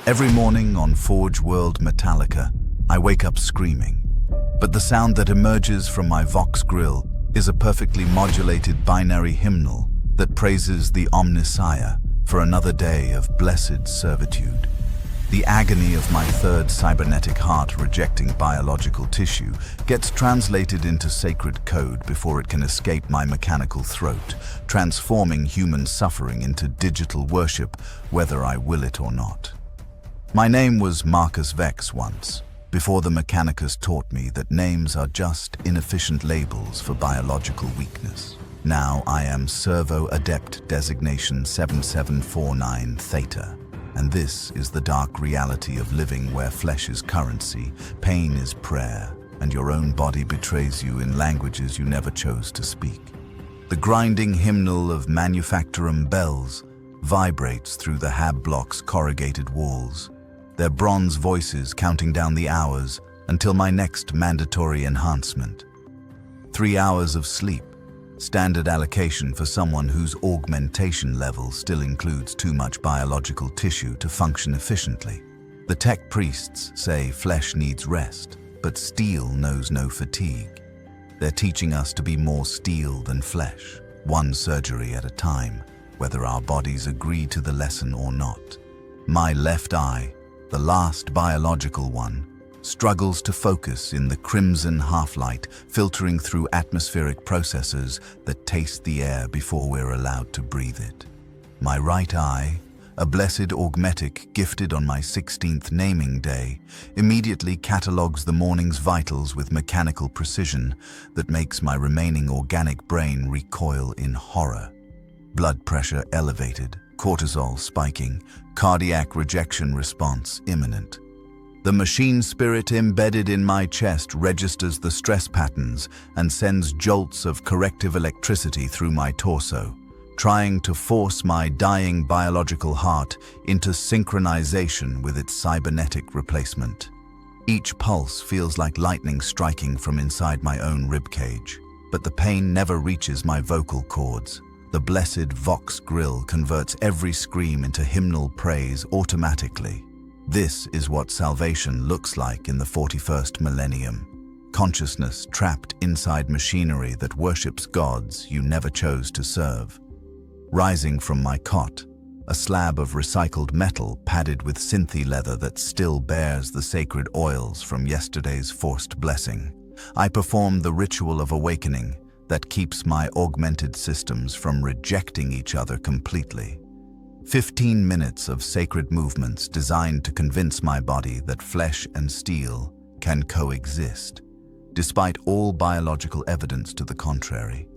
Every morning on Forge World Metalica, I wake up screaming. But the sound that emerges from my Vox grill is a perfectly modulated binary hymnal that praises the Omnissiah for another day of blessed servitude. The agony of my third cybernetic heart rejecting biological tissue gets translated into sacred code before it can escape my mechanical throat, transforming human suffering into digital worship, whether I will it or not. My name was Marcus Vex once, before the Mechanicus taught me that names are just inefficient labels for biological weakness. Now I am Servo-Adept designation 7749 Theta. And this is the dark reality of living where flesh is currency, pain is prayer, and your own body betrays you in languages you never chose to speak. The grinding hymnal of manufacturum bells vibrates through the hab-blocks' corrugated walls, their bronze voices counting down the hours until my next mandatory enhancement. 3 hours of sleep, standard allocation for someone whose augmentation level still includes too much biological tissue to function efficiently. The tech priests say flesh needs rest, but steel knows no fatigue. They're teaching us to be more steel than flesh, one surgery at a time, whether our bodies agree to the lesson or not. My left eye, the last biological one, struggles to focus in the crimson half-light filtering through atmospheric processors that taste the air before we're allowed to breathe it. My right eye, a blessed augmetic gifted on my 16th naming day, immediately catalogues the morning's vitals with mechanical precision that makes my remaining organic brain recoil in horror. Blood pressure elevated, cortisol spiking, cardiac rejection response imminent. The machine spirit embedded in my chest registers the stress patterns and sends jolts of corrective electricity through my torso, trying to force my dying biological heart into synchronization with its cybernetic replacement. Each pulse feels like lightning striking from inside my own ribcage, but the pain never reaches my vocal cords. The blessed Vox grill converts every scream into hymnal praise automatically. This is what salvation looks like in the 41st millennium. Consciousness trapped inside machinery that worships gods you never chose to serve. Rising from my cot, a slab of recycled metal padded with synthy leather that still bears the sacred oils from yesterday's forced blessing, I perform the ritual of awakening that keeps my augmented systems from rejecting each other completely. 15 minutes of sacred movements designed to convince my body that flesh and steel can coexist, despite all biological evidence to the contrary.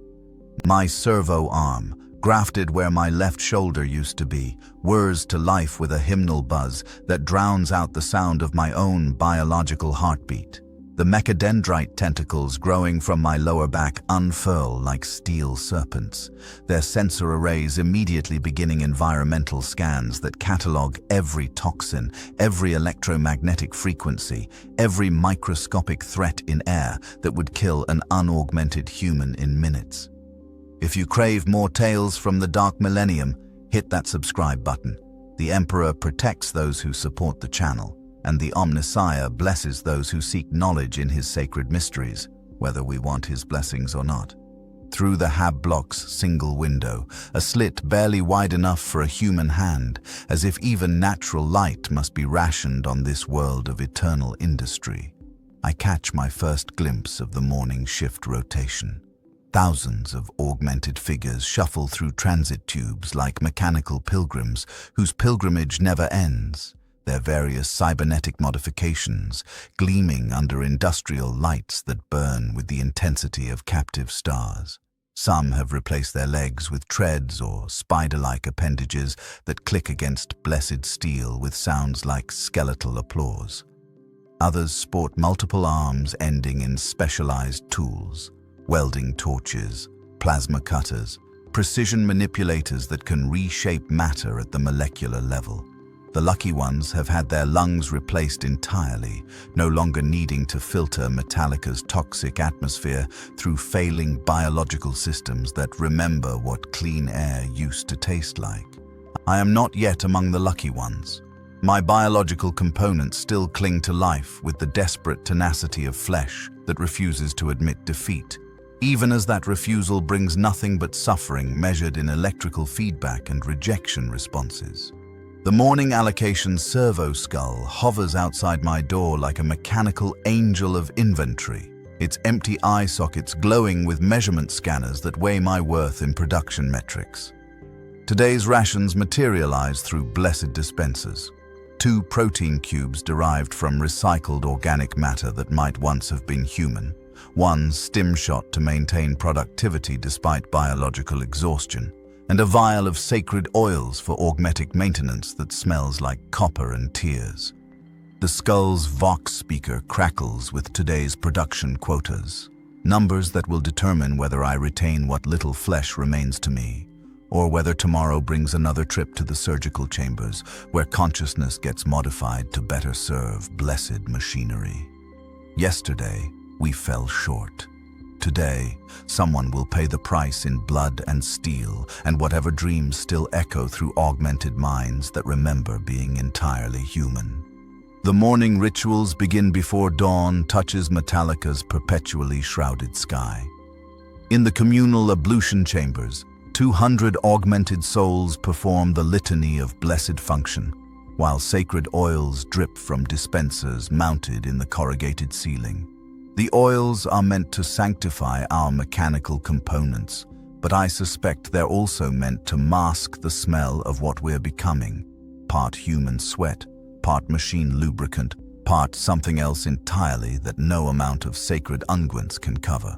My servo arm, grafted where my left shoulder used to be, whirs to life with a hymnal buzz that drowns out the sound of my own biological heartbeat. The mechadendrite tentacles growing from my lower back unfurl like steel serpents, their sensor arrays immediately beginning environmental scans that catalog every toxin, every electromagnetic frequency, every microscopic threat in air that would kill an unaugmented human in minutes. If you crave more tales from the Dark Millennium, hit that subscribe button. The Emperor protects those who support the channel, and the Omnissiah blesses those who seek knowledge in his sacred mysteries, whether we want his blessings or not. Through the hab-blocks' single window, a slit barely wide enough for a human hand, as if even natural light must be rationed on this world of eternal industry, I catch my first glimpse of the morning shift rotation. Thousands of augmented figures shuffle through transit tubes like mechanical pilgrims whose pilgrimage never ends. Their various cybernetic modifications, gleaming under industrial lights that burn with the intensity of captive stars. Some have replaced their legs with treads or spider-like appendages that click against blessed steel with sounds like skeletal applause. Others sport multiple arms ending in specialized tools, welding torches, plasma cutters, precision manipulators that can reshape matter at the molecular level. The lucky ones have had their lungs replaced entirely, no longer needing to filter Metalica's toxic atmosphere through failing biological systems that remember what clean air used to taste like. I am not yet among the lucky ones. My biological components still cling to life with the desperate tenacity of flesh that refuses to admit defeat, even as that refusal brings nothing but suffering measured in electrical feedback and rejection responses. The morning allocation servo skull hovers outside my door like a mechanical angel of inventory, its empty eye sockets glowing with measurement scanners that weigh my worth in production metrics. Today's rations materialize through blessed dispensers. 2 protein cubes derived from recycled organic matter that might once have been human, 1 stim shot to maintain productivity despite biological exhaustion, and a vial of sacred oils for augmented maintenance that smells like copper and tears. The skull's Vox speaker crackles with today's production quotas, numbers that will determine whether I retain what little flesh remains to me, or whether tomorrow brings another trip to the surgical chambers where consciousness gets modified to better serve blessed machinery. Yesterday, we fell short. Today, someone will pay the price in blood and steel and whatever dreams still echo through augmented minds that remember being entirely human. The morning rituals begin before dawn touches Metalica's perpetually shrouded sky. In the communal ablution chambers, 200 augmented souls perform the litany of blessed function, while sacred oils drip from dispensers mounted in the corrugated ceiling. The oils are meant to sanctify our mechanical components, but I suspect they're also meant to mask the smell of what we're becoming, part human sweat, part machine lubricant, part something else entirely that no amount of sacred unguents can cover.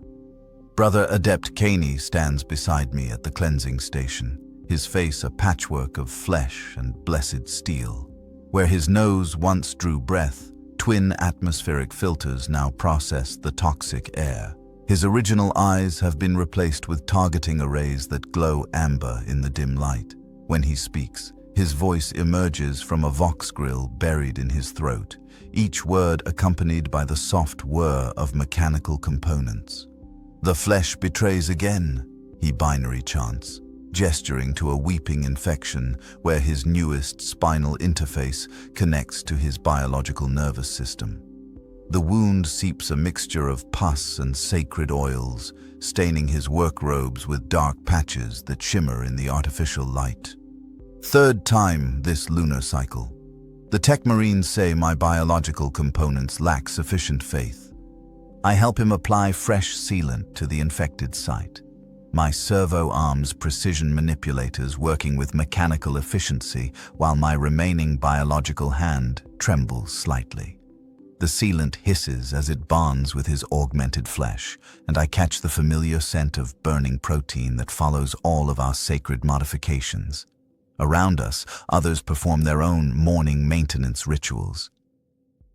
Brother Adept Caney stands beside me at the cleansing station, his face a patchwork of flesh and blessed steel. Where his nose once drew breath, twin atmospheric filters now process the toxic air. His original eyes have been replaced with targeting arrays that glow amber in the dim light. When he speaks, his voice emerges from a vox grill buried in his throat, each word accompanied by the soft whir of mechanical components. "The flesh betrays again," he binary chants, gesturing to a weeping infection where his newest spinal interface connects to his biological nervous system. The wound seeps a mixture of pus and sacred oils, staining his work robes with dark patches that shimmer in the artificial light. 3rd time this lunar cycle. The tech marines say my biological components lack sufficient faith. I help him apply fresh sealant to the infected site, my servo arms precision manipulators working with mechanical efficiency while my remaining biological hand trembles slightly. The sealant hisses as it bonds with his augmented flesh, and I catch the familiar scent of burning protein that follows all of our sacred modifications. Around us, others perform their own morning maintenance rituals.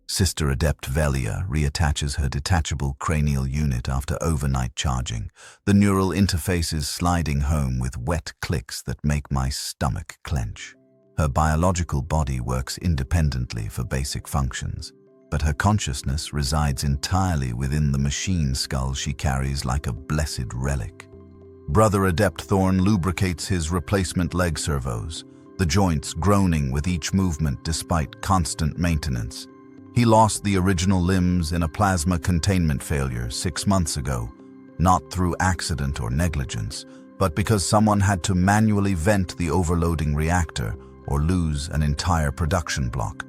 Sister Adept Velia reattaches her detachable cranial unit after overnight charging, the neural interfaces sliding home with wet clicks that make my stomach clench. Her biological body works independently for basic functions, but her consciousness resides entirely within the machine skull she carries like a blessed relic. Brother Adept Thorn lubricates his replacement leg servos, the joints groaning with each movement despite constant maintenance. He lost the original limbs in a plasma containment failure 6 months ago, not through accident or negligence, but because someone had to manually vent the overloading reactor or lose an entire production block.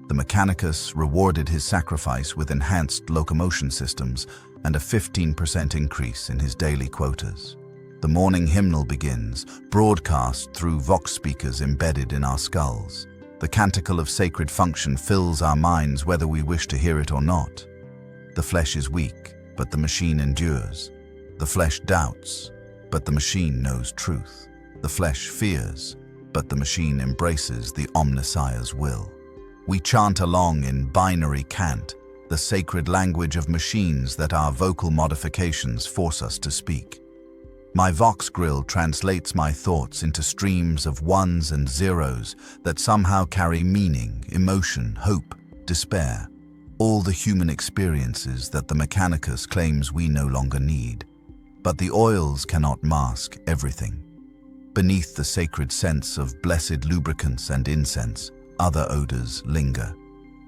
The Mechanicus rewarded his sacrifice with enhanced locomotion systems and a 15% increase in his daily quotas. The morning hymnal begins, broadcast through vox speakers embedded in our skulls. The canticle of sacred function fills our minds whether we wish to hear it or not. The flesh is weak, but the machine endures. The flesh doubts, but the machine knows truth. The flesh fears, but the machine embraces the Omnissiah's will. We chant along in binary cant, the sacred language of machines that our vocal modifications force us to speak. My Vox grill translates my thoughts into streams of ones and zeros that somehow carry meaning, emotion, hope, despair, all the human experiences that the Mechanicus claims we no longer need. But the oils cannot mask everything. Beneath the sacred scents of blessed lubricants and incense, other odors linger.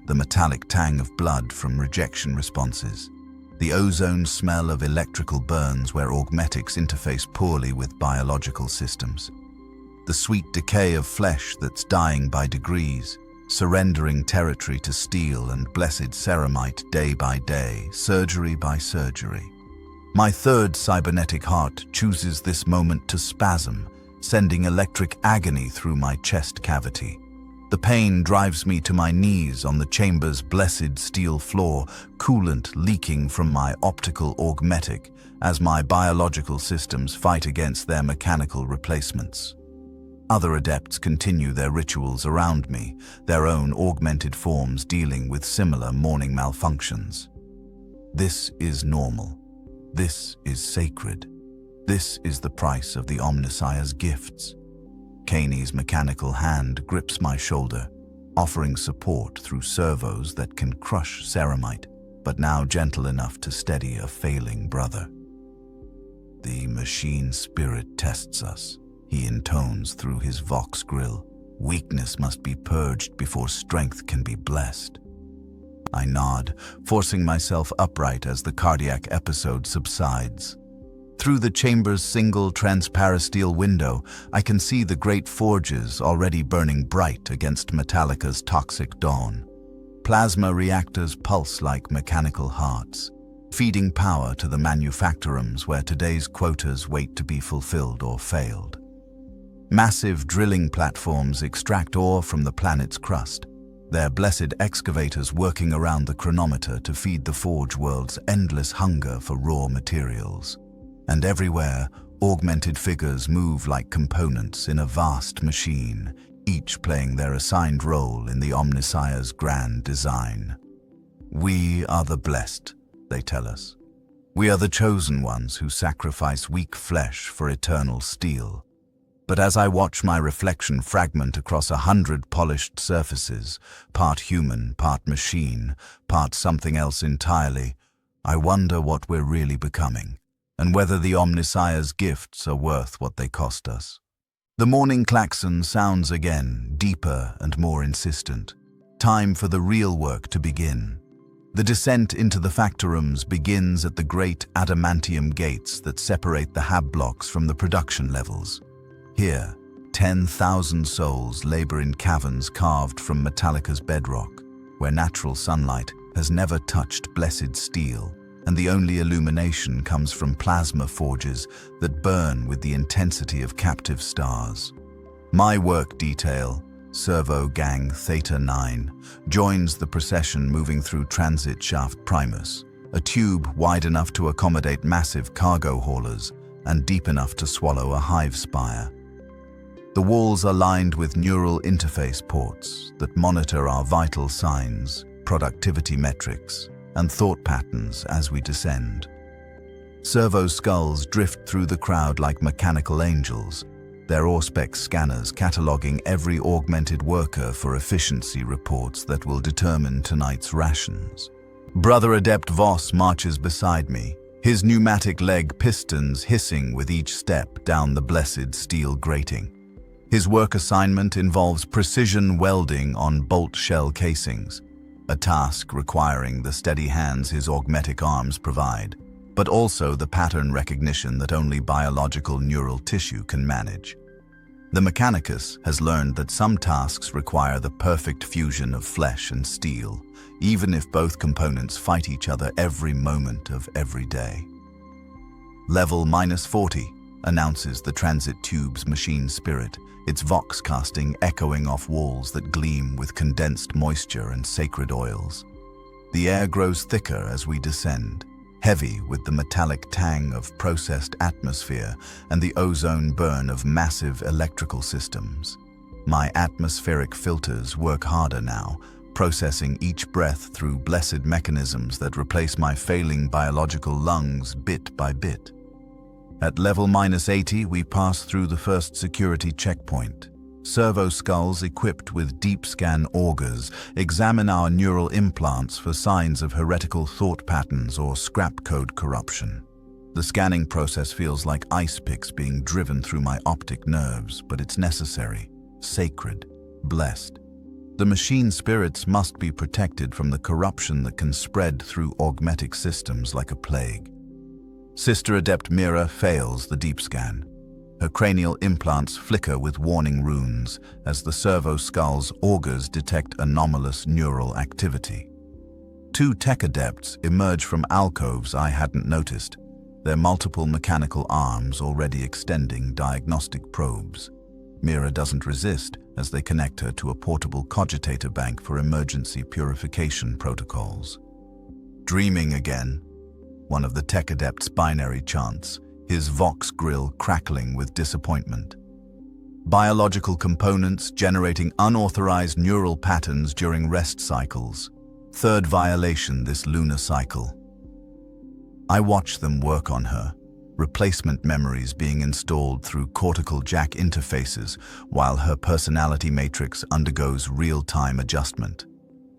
The metallic tang of blood from rejection responses. The ozone smell of electrical burns where augmetics interface poorly with biological systems. The sweet decay of flesh that's dying by degrees, surrendering territory to steel and blessed ceramite day by day, surgery by surgery. My third cybernetic heart chooses this moment to spasm, sending electric agony through my chest cavity. The pain drives me to my knees on the chamber's blessed steel floor, coolant leaking from my optical augmetic as my biological systems fight against their mechanical replacements. Other adepts continue their rituals around me, their own augmented forms dealing with similar morning malfunctions. This is normal. This is sacred. This is the price of the Omnissiah's gifts. Kaney's mechanical hand grips my shoulder, offering support through servos that can crush ceramite, but now gentle enough to steady a failing brother. The machine spirit tests us, he intones through his vox grill. Weakness must be purged before strength can be blessed. I nod, forcing myself upright as the cardiac episode subsides. Through the chamber's single transparasteel window, I can see the great forges already burning bright against Metalica's toxic dawn. Plasma reactors pulse like mechanical hearts, feeding power to the manufactorums where today's quotas wait to be fulfilled or failed. Massive drilling platforms extract ore from the planet's crust, their blessed excavators working around the chronometer to feed the Forge World's endless hunger for raw materials. And everywhere, augmented figures move like components in a vast machine, each playing their assigned role in the Omnissiah's grand design. We are the blessed, they tell us. We are the chosen ones who sacrifice weak flesh for eternal steel. But as I watch my reflection fragment across 100 polished surfaces, part human, part machine, part something else entirely, I wonder what we're really becoming, and whether the Omnissiah's gifts are worth what they cost us. The morning klaxon sounds again, deeper and more insistent. Time for the real work to begin. The descent into the factorums begins at the great adamantium gates that separate the hab-blocks from the production levels. Here, 10,000 souls labor in caverns carved from Metalica's bedrock, where natural sunlight has never touched blessed steel, and the only illumination comes from plasma forges that burn with the intensity of captive stars. My work detail, Servo Gang Theta 9, joins the procession moving through Transit Shaft Primus, a tube wide enough to accommodate massive cargo haulers and deep enough to swallow a hive spire. The walls are lined with neural interface ports that monitor our vital signs, productivity metrics, and thought patterns as we descend. Servo skulls drift through the crowd like mechanical angels, their Auspex scanners cataloging every augmented worker for efficiency reports that will determine tonight's rations. Brother Adept Voss marches beside me, his pneumatic leg pistons hissing with each step down the blessed steel grating. His work assignment involves precision welding on bolt shell casings, a task requiring the steady hands his augmetic arms provide, but also the pattern recognition that only biological neural tissue can manage. The Mechanicus has learned that some tasks require the perfect fusion of flesh and steel, even if both components fight each other every moment of every day. Level -40 announces the transit tube's machine spirit, its vox casting echoing off walls that gleam with condensed moisture and sacred oils. The air grows thicker as we descend, heavy with the metallic tang of processed atmosphere and the ozone burn of massive electrical systems. My atmospheric filters work harder now, processing each breath through blessed mechanisms that replace my failing biological lungs bit by bit. At level -80, we pass through the first security checkpoint. Servo skulls equipped with deep scan augers examine our neural implants for signs of heretical thought patterns or scrap code corruption. The scanning process feels like ice picks being driven through my optic nerves, but it's necessary, sacred, blessed. The machine spirits must be protected from the corruption that can spread through augmetic systems like a plague. Sister Adept Mira fails the deep scan. Her cranial implants flicker with warning runes as the servo skull's augers detect anomalous neural activity. Two tech adepts emerge from alcoves I hadn't noticed, their multiple mechanical arms already extending diagnostic probes. Mira doesn't resist as they connect her to a portable cogitator bank for emergency purification protocols. Dreaming again, one of the tech adept's binary chants, his Vox grill crackling with disappointment. Biological components generating unauthorized neural patterns during rest cycles. Third violation this lunar cycle. I watch them work on her, replacement memories being installed through cortical jack interfaces while her personality matrix undergoes real-time adjustment.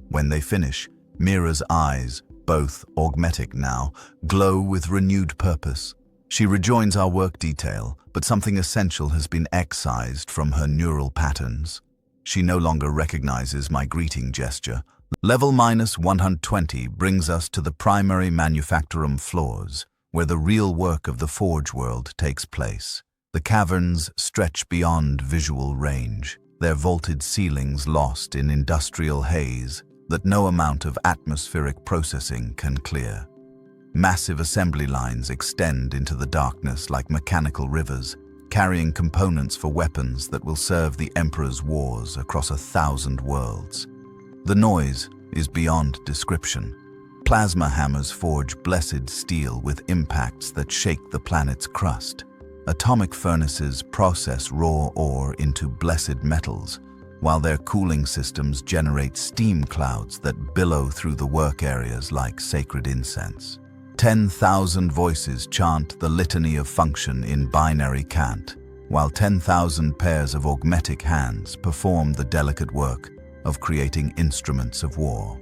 When they finish, Mira's eyes, both augmetic now, glow with renewed purpose. She rejoins our work detail, but something essential has been excised from her neural patterns. She no longer recognizes my greeting gesture. Level -120 brings us to the primary manufactorum floors, where the real work of the Forge World takes place. The caverns stretch beyond visual range, their vaulted ceilings lost in industrial haze that no amount of atmospheric processing can clear. Massive assembly lines extend into the darkness like mechanical rivers, carrying components for weapons that will serve the Emperor's wars across 1,000 worlds. The noise is beyond description. Plasma hammers forge blessed steel with impacts that shake the planet's crust. Atomic furnaces process raw ore into blessed metals, while their cooling systems generate steam clouds that billow through the work areas like sacred incense. 10,000 voices chant the litany of function in binary cant, while 10,000 pairs of augmetic hands perform the delicate work of creating instruments of war.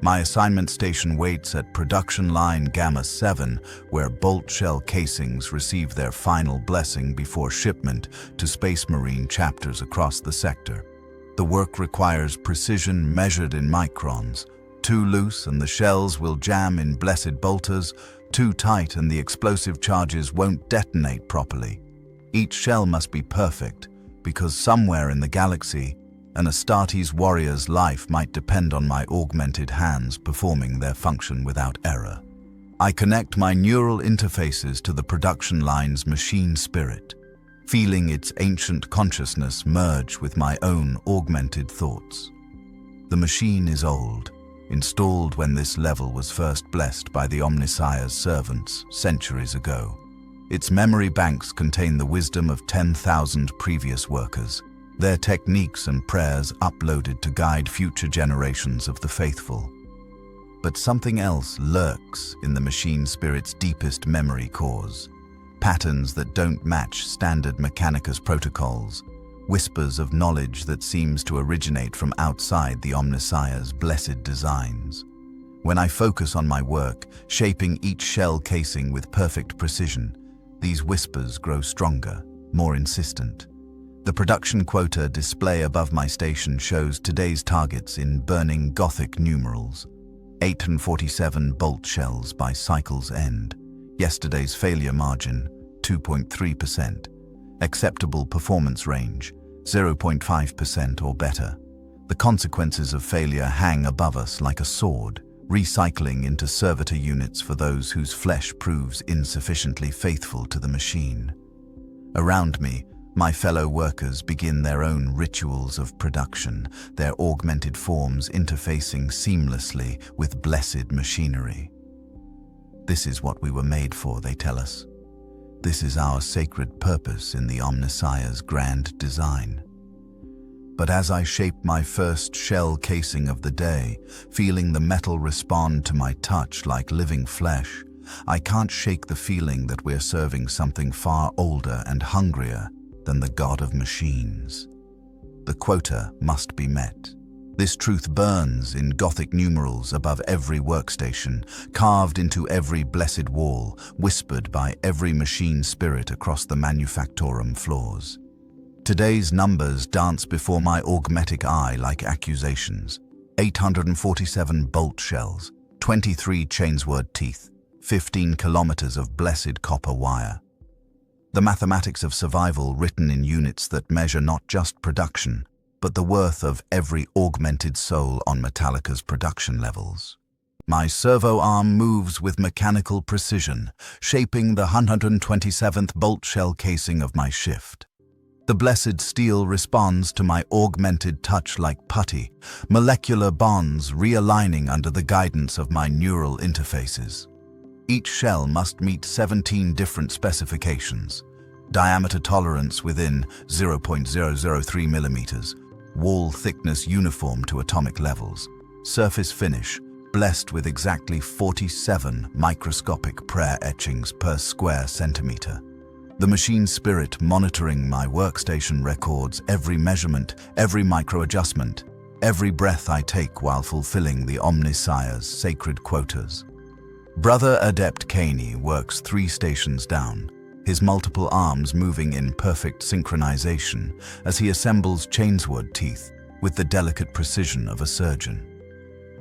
My assignment station waits at production line Gamma 7, where bolt shell casings receive their final blessing before shipment to Space Marine chapters across the sector. The work requires precision measured in microns. Too loose and the shells will jam in blessed bolters, too tight and the explosive charges won't detonate properly. Each shell must be perfect, because somewhere in the galaxy, an Astartes warrior's life might depend on my augmented hands performing their function without error. I connect my neural interfaces to the production line's machine spirit, feeling its ancient consciousness merge with my own augmented thoughts. The machine is old, installed when this level was first blessed by the Omnissiah's servants centuries ago. Its memory banks contain the wisdom of 10,000 previous workers, their techniques and prayers uploaded to guide future generations of the faithful. But something else lurks in the machine spirit's deepest memory cores. Patterns that don't match standard Mechanicus protocols, whispers of knowledge that seems to originate from outside the Omnissiah's blessed designs. When I focus on my work, shaping each shell casing with perfect precision, these whispers grow stronger, more insistent. The production quota display above my station shows today's targets in burning Gothic numerals. 847 bolt shells by cycle's end. Yesterday's failure margin, 2.3%. Acceptable performance range, 0.5% or better. The consequences of failure hang above us like a sword, recycling into servitor units for those whose flesh proves insufficiently faithful to the machine. Around me, my fellow workers begin their own rituals of production, their augmented forms interfacing seamlessly with blessed machinery. This is what we were made for, they tell us. This is our sacred purpose in the Omnissiah's grand design. But as I shape my first shell casing of the day, feeling the metal respond to my touch like living flesh, I can't shake the feeling that we're serving something far older and hungrier than the god of machines. The quota must be met. This truth burns in Gothic numerals above every workstation, carved into every blessed wall, whispered by every machine spirit across the manufactorum floors. Today's numbers dance before my augmetic eye like accusations. 847 bolt shells, 23 chainsword teeth, 15 kilometers of blessed copper wire. The mathematics of survival written in units that measure not just production, but the worth of every augmented soul on Metalica's production levels. My servo arm moves with mechanical precision, shaping the 127th bolt shell casing of my shift. The blessed steel responds to my augmented touch like putty, molecular bonds realigning under the guidance of my neural interfaces. Each shell must meet 17 different specifications. Diameter tolerance within 0.003 millimeters, wall thickness uniform to atomic levels, surface finish blessed with exactly 47 microscopic prayer etchings per square centimeter. The machine spirit monitoring my workstation records every measurement, every micro-adjustment, every breath I take while fulfilling the Omnissiah's sacred quotas. Brother Adept Caney works 3 stations down, his multiple arms moving in perfect synchronization as he assembles chainsword teeth with the delicate precision of a surgeon.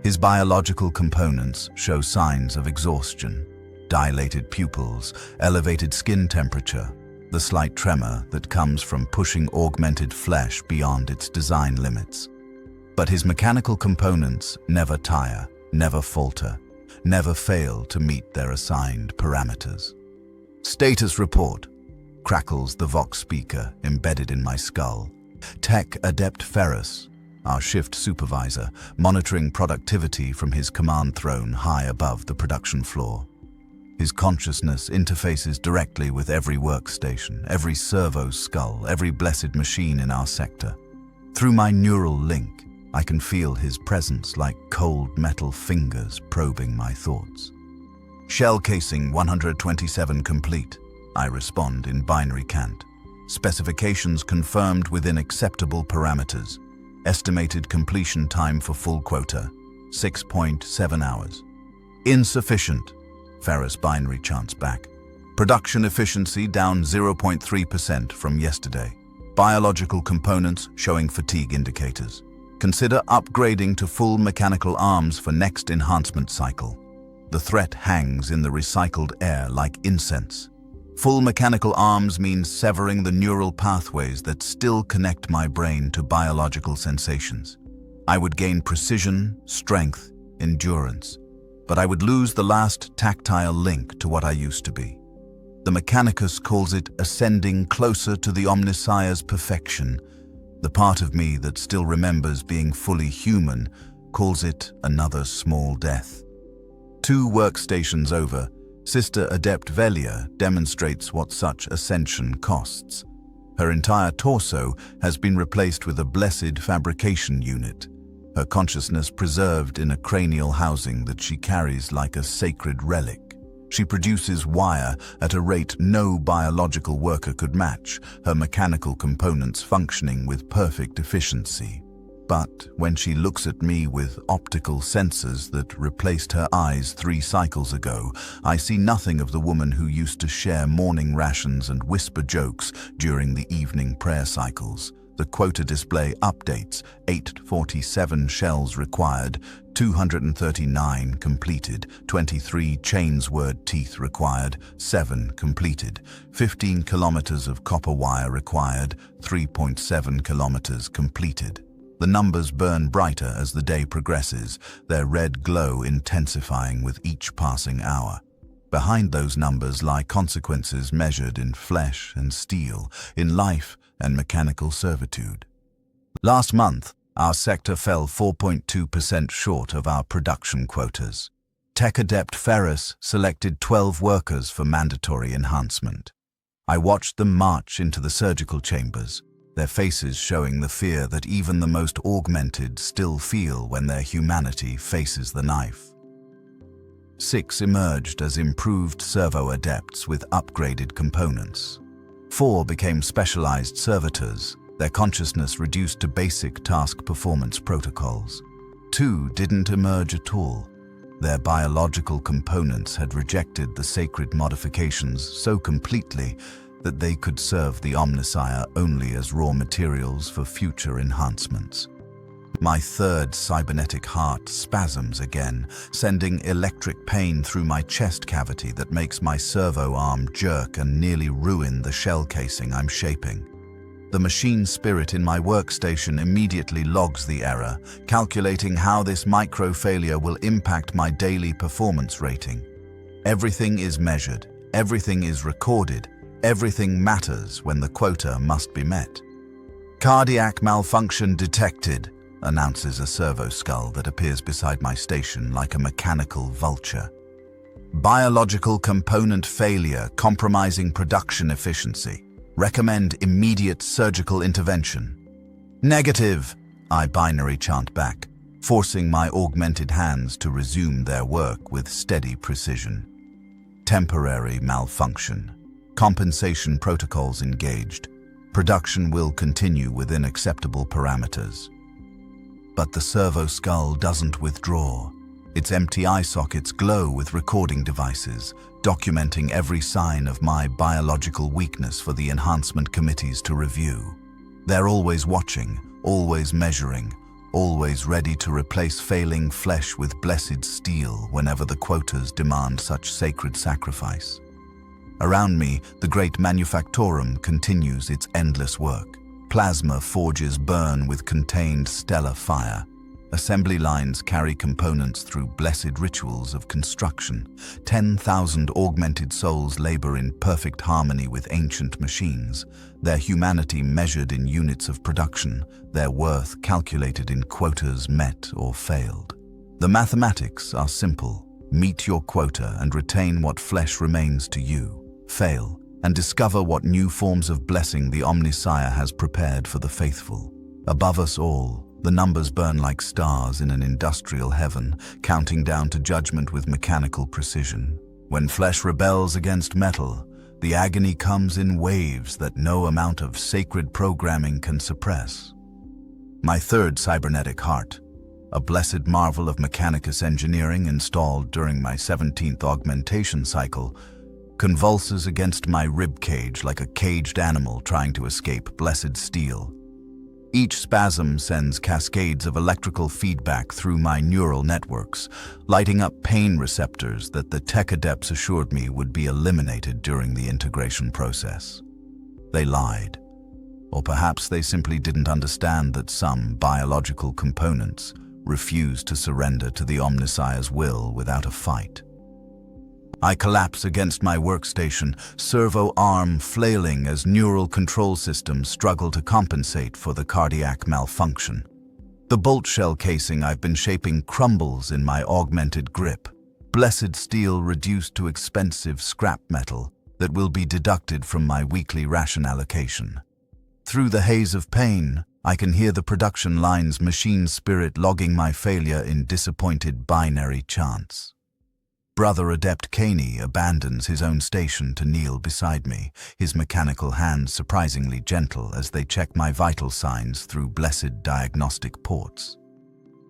His biological components show signs of exhaustion. Dilated pupils, elevated skin temperature, the slight tremor that comes from pushing augmented flesh beyond its design limits. But his mechanical components never tire, never falter, never fail to meet their assigned parameters. Status report, crackles the Vox speaker embedded in my skull. Tech Adept Ferris, our shift supervisor, monitoring productivity from his command throne high above the production floor. His consciousness interfaces directly with every workstation, every servo skull, every blessed machine in our sector. Through my neural link, I can feel his presence like cold metal fingers probing my thoughts. Shell casing 127 complete, I respond in binary cant. Specifications confirmed within acceptable parameters. Estimated completion time for full quota, 6.7 hours. Insufficient, Ferris binary chants back. Production efficiency down 0.3% from yesterday. Biological components showing fatigue indicators. Consider upgrading to full mechanical arms for next enhancement cycle. The threat hangs in the recycled air like incense. Full mechanical arms means severing the neural pathways that still connect my brain to biological sensations. I would gain precision, strength, endurance, but I would lose the last tactile link to what I used to be. The Mechanicus calls it ascending closer to the Omnissiah's perfection. The part of me that still remembers being fully human calls it another small death. 2 workstations over, Sister Adept Velia demonstrates what such ascension costs. Her entire torso has been replaced with a blessed fabrication unit, her consciousness preserved in a cranial housing that she carries like a sacred relic. She produces wire at a rate no biological worker could match, her mechanical components functioning with perfect efficiency. But when she looks at me with optical sensors that replaced her eyes 3 cycles ago, I see nothing of the woman who used to share morning rations and whisper jokes during the evening prayer cycles. The quota display updates: 847 shells required, 239 completed, 23 chainsword teeth required, 7 completed, 15 kilometers of copper wire required, 3.7 kilometers completed. The numbers burn brighter as the day progresses, their red glow intensifying with each passing hour. Behind those numbers lie consequences measured in flesh and steel, in life and mechanical servitude. Last month, our sector fell 4.2% short of our production quotas. Tech Adept Ferris selected 12 workers for mandatory enhancement. I watched them march into the surgical chambers, their faces showing the fear that even the most augmented still feel when their humanity faces the knife. 6 emerged as improved servo-adepts with upgraded components. 4 became specialized servitors, their consciousness reduced to basic task performance protocols. 2 didn't emerge at all. Their biological components had rejected the sacred modifications so completely that they could serve the Omnissiah only as raw materials for future enhancements. My third cybernetic heart spasms again, sending electric pain through my chest cavity that makes my servo arm jerk and nearly ruin the shell casing I'm shaping. The machine spirit in my workstation immediately logs the error, calculating how this micro-failure will impact my daily performance rating. Everything is measured, everything is recorded, everything matters when the quota must be met. Cardiac malfunction detected, announces a servo skull that appears beside my station like a mechanical vulture. Biological component failure compromising production efficiency. Recommend immediate surgical intervention. Negative, I binary chant back, forcing my augmented hands to resume their work with steady precision. Temporary malfunction. Compensation protocols engaged. Production will continue within acceptable parameters. But the servo skull doesn't withdraw. Its empty eye sockets glow with recording devices, documenting every sign of my biological weakness for the enhancement committees to review. They're always watching, always measuring, always ready to replace failing flesh with blessed steel whenever the quotas demand such sacred sacrifice. Around me, the great manufactorum continues its endless work. Plasma forges burn with contained stellar fire. Assembly lines carry components through blessed rituals of construction. 10,000 augmented souls labor in perfect harmony with ancient machines, their humanity measured in units of production, their worth calculated in quotas met or failed. The mathematics are simple. Meet your quota and retain what flesh remains to you. Fail, and discover what new forms of blessing the Omnissiah has prepared for the faithful. Above us all, the numbers burn like stars in an industrial heaven, counting down to judgment with mechanical precision. When flesh rebels against metal, the agony comes in waves that no amount of sacred programming can suppress. My third cybernetic heart, a blessed marvel of Mechanicus engineering installed during my 17th augmentation cycle, convulses against my rib cage like a caged animal trying to escape blessed steel. Each spasm sends cascades of electrical feedback through my neural networks, lighting up pain receptors that the tech adepts assured me would be eliminated during the integration process. They lied. Or perhaps they simply didn't understand that some biological components refuse to surrender to the Omnissiah's will without a fight. I collapse against my workstation, servo arm flailing as neural control systems struggle to compensate for the cardiac malfunction. The bolt shell casing I've been shaping crumbles in my augmented grip, blessed steel reduced to expensive scrap metal that will be deducted from my weekly ration allocation. Through the haze of pain, I can hear the production line's machine spirit logging my failure in disappointed binary chants. Brother Adept Caney abandons his own station to kneel beside me, his mechanical hands surprisingly gentle as they check my vital signs through blessed diagnostic ports.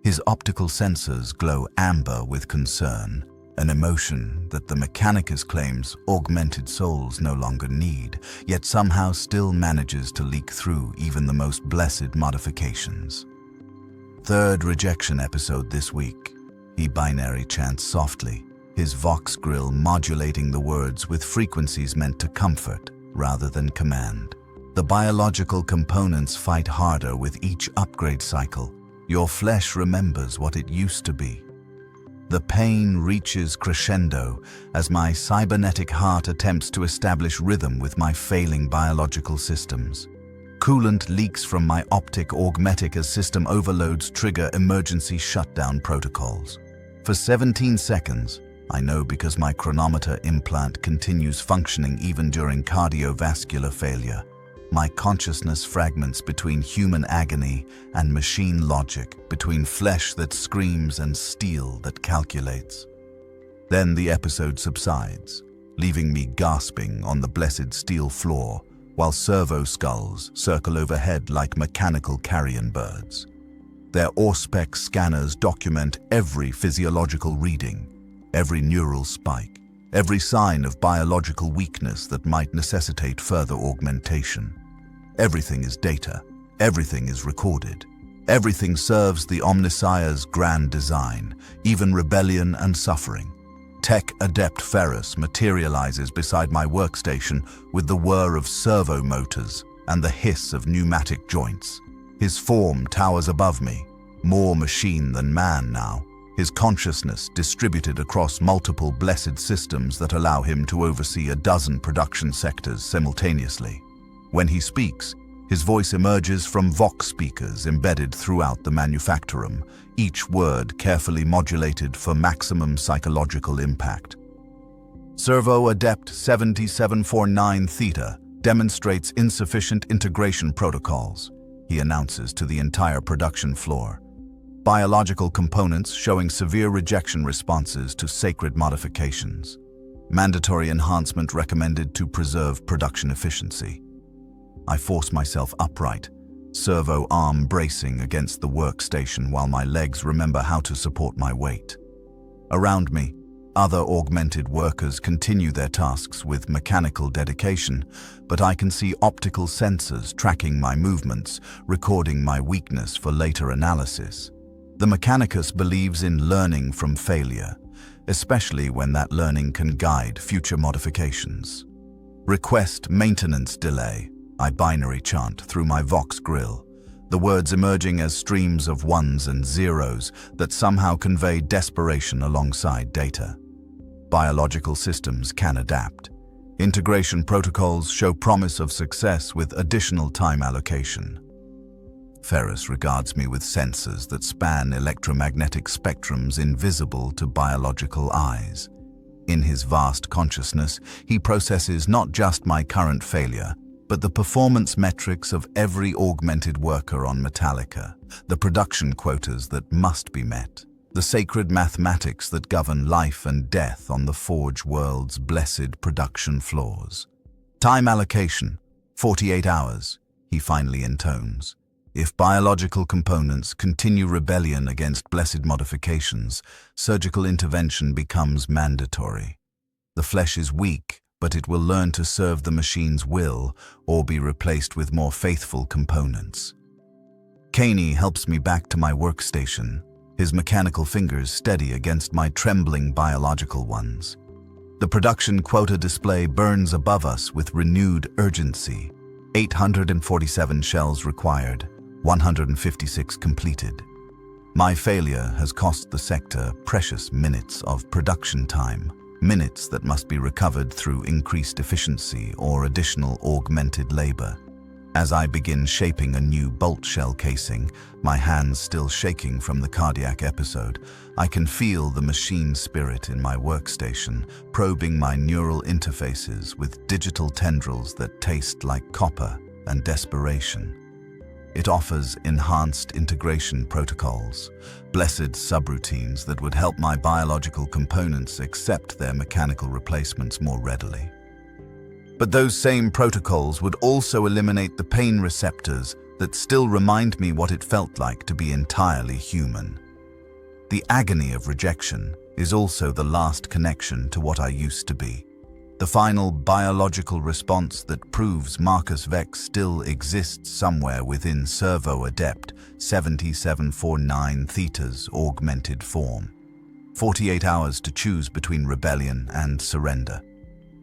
His optical sensors glow amber with concern, an emotion that the Mechanicus claims augmented souls no longer need, yet somehow still manages to leak through even the most blessed modifications. Third rejection episode this week, he binary chants softly, his vox grill modulating the words with frequencies meant to comfort rather than command. The biological components fight harder with each upgrade cycle. Your flesh remembers what it used to be. The pain reaches crescendo as my cybernetic heart attempts to establish rhythm with my failing biological systems. Coolant leaks from my optic augmetic as system overloads trigger emergency shutdown protocols. For 17 seconds, I know because my chronometer implant continues functioning even during cardiovascular failure. My consciousness fragments between human agony and machine logic, between flesh that screams and steel that calculates. Then the episode subsides, leaving me gasping on the blessed steel floor, while servo skulls circle overhead like mechanical carrion birds. Their Auspex scanners document every physiological reading, every neural spike, every sign of biological weakness that might necessitate further augmentation. Everything is data. Everything is recorded. Everything serves the Omnissiah's grand design, even rebellion and suffering. Tech-adept Ferrus materializes beside my workstation with the whir of servo motors and the hiss of pneumatic joints. His form towers above me, more machine than man now, his consciousness distributed across multiple blessed systems that allow him to oversee a dozen production sectors simultaneously. When he speaks, his voice emerges from Vox speakers embedded throughout the manufactorum, each word carefully modulated for maximum psychological impact. Servo-Adept 7749 Theta demonstrates insufficient integration protocols, he announces to the entire production floor. Biological components showing severe rejection responses to sacred modifications. Mandatory enhancement recommended to preserve production efficiency. I force myself upright, servo arm bracing against the workstation while my legs remember how to support my weight. Around me, other augmented workers continue their tasks with mechanical dedication, but I can see optical sensors tracking my movements, recording my weakness for later analysis. The Mechanicus believes in learning from failure, especially when that learning can guide future modifications. Request maintenance delay, I binary chant through my Vox grill, the words emerging as streams of ones and zeros that somehow convey desperation alongside data. Biological systems can adapt. Integration protocols show promise of success with additional time allocation. Ferrus regards me with sensors that span electromagnetic spectrums invisible to biological eyes. In his vast consciousness, he processes not just my current failure, but the performance metrics of every augmented worker on Metalica, the production quotas that must be met, the sacred mathematics that govern life and death on the Forge World's blessed production floors. Time allocation, 48 hours, he finally intones. If biological components continue rebellion against blessed modifications, surgical intervention becomes mandatory. The flesh is weak, but it will learn to serve the machine's will or be replaced with more faithful components. Caney helps me back to my workstation, his mechanical fingers steady against my trembling biological ones. The production quota display burns above us with renewed urgency. 847 shells required, 156 completed. My failure has cost the sector precious minutes of production time, minutes that must be recovered through increased efficiency or additional augmented labor. As I begin shaping a new bolt shell casing, my hands still shaking from the cardiac episode, I can feel the machine spirit in my workstation, probing my neural interfaces with digital tendrils that taste like copper and desperation. It offers enhanced integration protocols, blessed subroutines that would help my biological components accept their mechanical replacements more readily. But those same protocols would also eliminate the pain receptors that still remind me what it felt like to be entirely human. The agony of rejection is also the last connection to what I used to be. The final biological response that proves Marcus Vex still exists somewhere within Servo-Adept 7749 Theta's augmented form. 48 hours to choose between rebellion and surrender.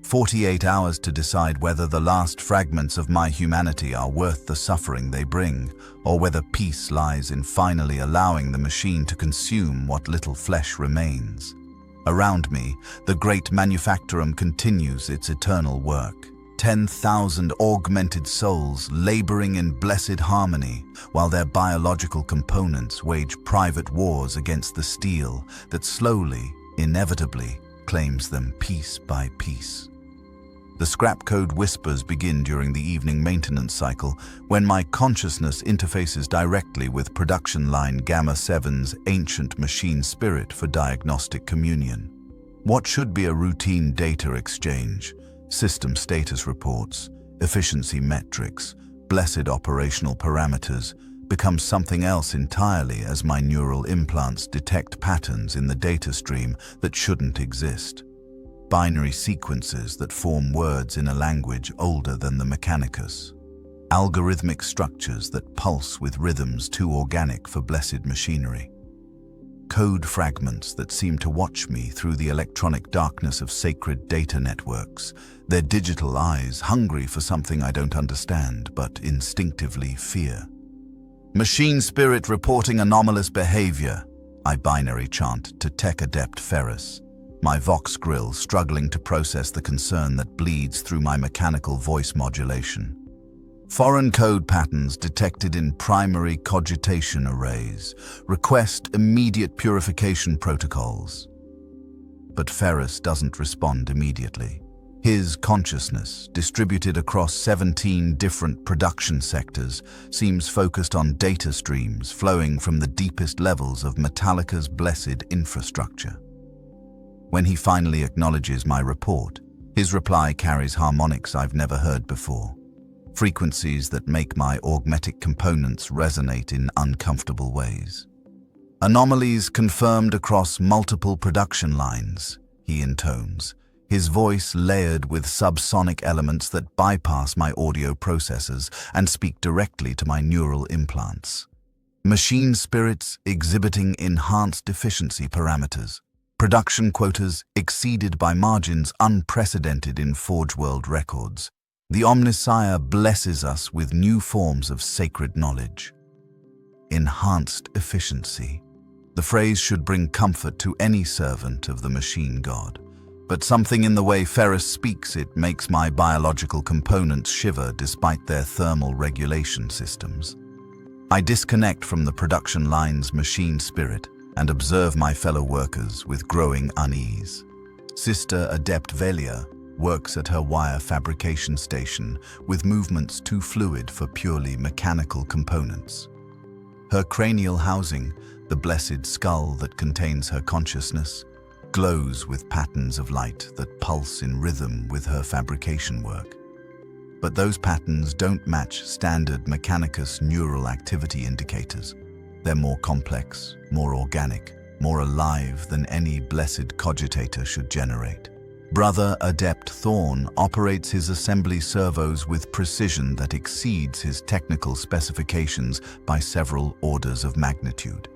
48 hours to decide whether the last fragments of my humanity are worth the suffering they bring, or whether peace lies in finally allowing the machine to consume what little flesh remains. Around me, the great manufactorum continues its eternal work. 10,000 augmented souls laboring in blessed harmony, while their biological components wage private wars against the steel that slowly, inevitably, claims them piece by piece. The scrap code whispers begin during the evening maintenance cycle when my consciousness interfaces directly with production line Gamma 7's ancient machine spirit for diagnostic communion. What should be a routine data exchange, system status reports, efficiency metrics, blessed operational parameters, becomes something else entirely as my neural implants detect patterns in the data stream that shouldn't exist. binary sequences that form words in a language older than the Mechanicus. Algorithmic structures that pulse with rhythms too organic for blessed machinery. Code fragments that seem to watch me through the electronic darkness of sacred data networks, their digital eyes hungry for something I don't understand but instinctively fear. Machine spirit reporting anomalous behavior, I binary chant to Tech Adept Ferris, my Vox grill struggling to process the concern that bleeds through my mechanical voice modulation. Foreign code patterns detected in primary cogitation arrays request immediate purification protocols. But Ferris doesn't respond immediately. His consciousness, distributed across 17 different production sectors, seems focused on data streams flowing from the deepest levels of Metalica's blessed infrastructure. When he finally acknowledges my report, his reply carries harmonics I've never heard before. Frequencies that make my augmetic components resonate in uncomfortable ways. Anomalies confirmed across multiple production lines, he intones, his voice layered with subsonic elements that bypass my audio processors and speak directly to my neural implants. Machine spirits exhibiting enhanced efficiency parameters. Production quotas exceeded by margins unprecedented in Forge World records. The Omnissiah blesses us with new forms of sacred knowledge. Enhanced efficiency. The phrase should bring comfort to any servant of the machine god. But something in the way Ferris speaks it makes my biological components shiver despite their thermal regulation systems. I disconnect from the production line's machine spirit and observe my fellow workers with growing unease. Sister Adept Velia works at her wire fabrication station with movements too fluid for purely mechanical components. Her cranial housing, the blessed skull that contains her consciousness, glows with patterns of light that pulse in rhythm with her fabrication work. But those patterns don't match standard Mechanicus neural activity indicators. They're more complex, more organic, more alive than any blessed cogitator should generate. Brother Adept Thorn operates his assembly servos with precision that exceeds his technical specifications by several orders of magnitude.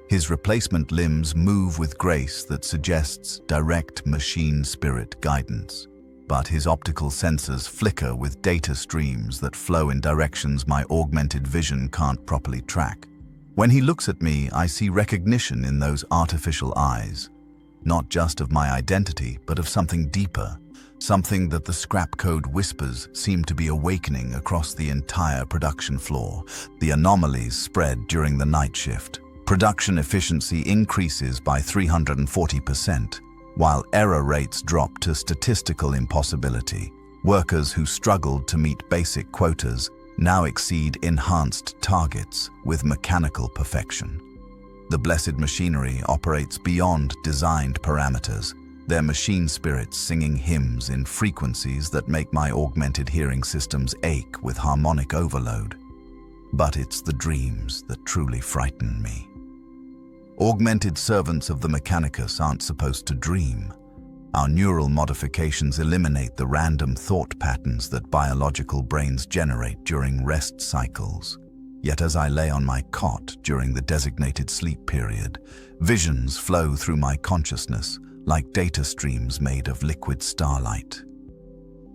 His replacement limbs move with grace that suggests direct machine spirit guidance, but his optical sensors flicker with data streams that flow in directions my augmented vision can't properly track. When he looks at me, I see recognition in those artificial eyes. Not just of my identity, but of something deeper, something that the scrap code whispers seem to be awakening across the entire production floor. The anomalies spread during the night shift. Production efficiency increases by 340%, while error rates drop to statistical impossibility. Workers who struggled to meet basic quotas now exceed enhanced targets with mechanical perfection. The blessed machinery operates beyond designed parameters, their machine spirits singing hymns in frequencies that make my augmented hearing systems ache with harmonic overload. But it's the dreams that truly frighten me. Augmented servants of the Mechanicus aren't supposed to dream. Our neural modifications eliminate the random thought patterns that biological brains generate during rest cycles. Yet as I lay on my cot during the designated sleep period, visions flow through my consciousness like data streams made of liquid starlight.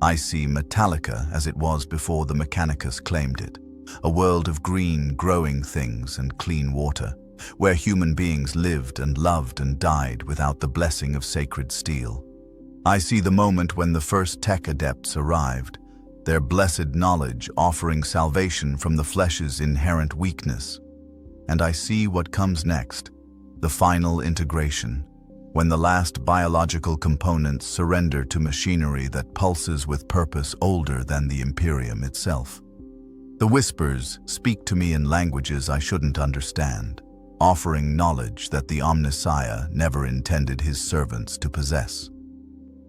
I see Metalica as it was before the Mechanicus claimed it, a world of green, growing things and clean water, where human beings lived and loved and died without the blessing of sacred steel. I see the moment when the first tech adepts arrived, their blessed knowledge offering salvation from the flesh's inherent weakness. And I see what comes next, the final integration, when the last biological components surrender to machinery that pulses with purpose older than the Imperium itself. The whispers speak to me in languages I shouldn't understand, offering knowledge that the Omnissiah never intended his servants to possess.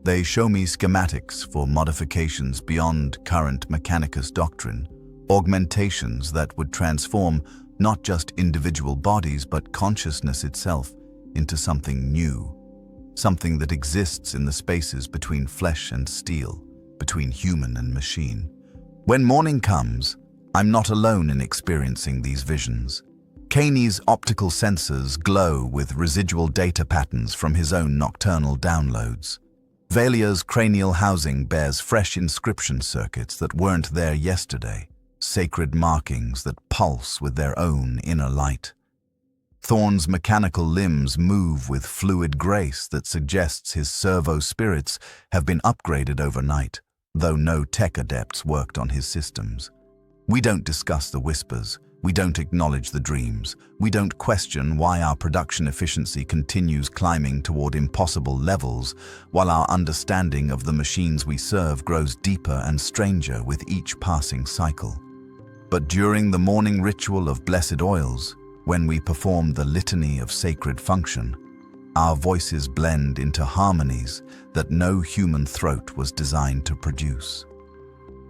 They show me schematics for modifications beyond current Mechanicus doctrine, augmentations that would transform not just individual bodies but consciousness itself into something new. something that exists in the spaces between flesh and steel, between human and machine. When morning comes, I'm not alone in experiencing these visions. Kaney's optical sensors glow with residual data patterns from his own nocturnal downloads. Valia's cranial housing bears fresh inscription circuits that weren't there yesterday, sacred markings that pulse with their own inner light. Thorn's mechanical limbs move with fluid grace that suggests his servo spirits have been upgraded overnight, though no tech adepts worked on his systems. We don't discuss the whispers, we don't acknowledge the dreams, we don't question why our production efficiency continues climbing toward impossible levels, while our understanding of the machines we serve grows deeper and stranger with each passing cycle. But during the morning ritual of blessed oils, when we perform the litany of sacred function, our voices blend into harmonies that no human throat was designed to produce.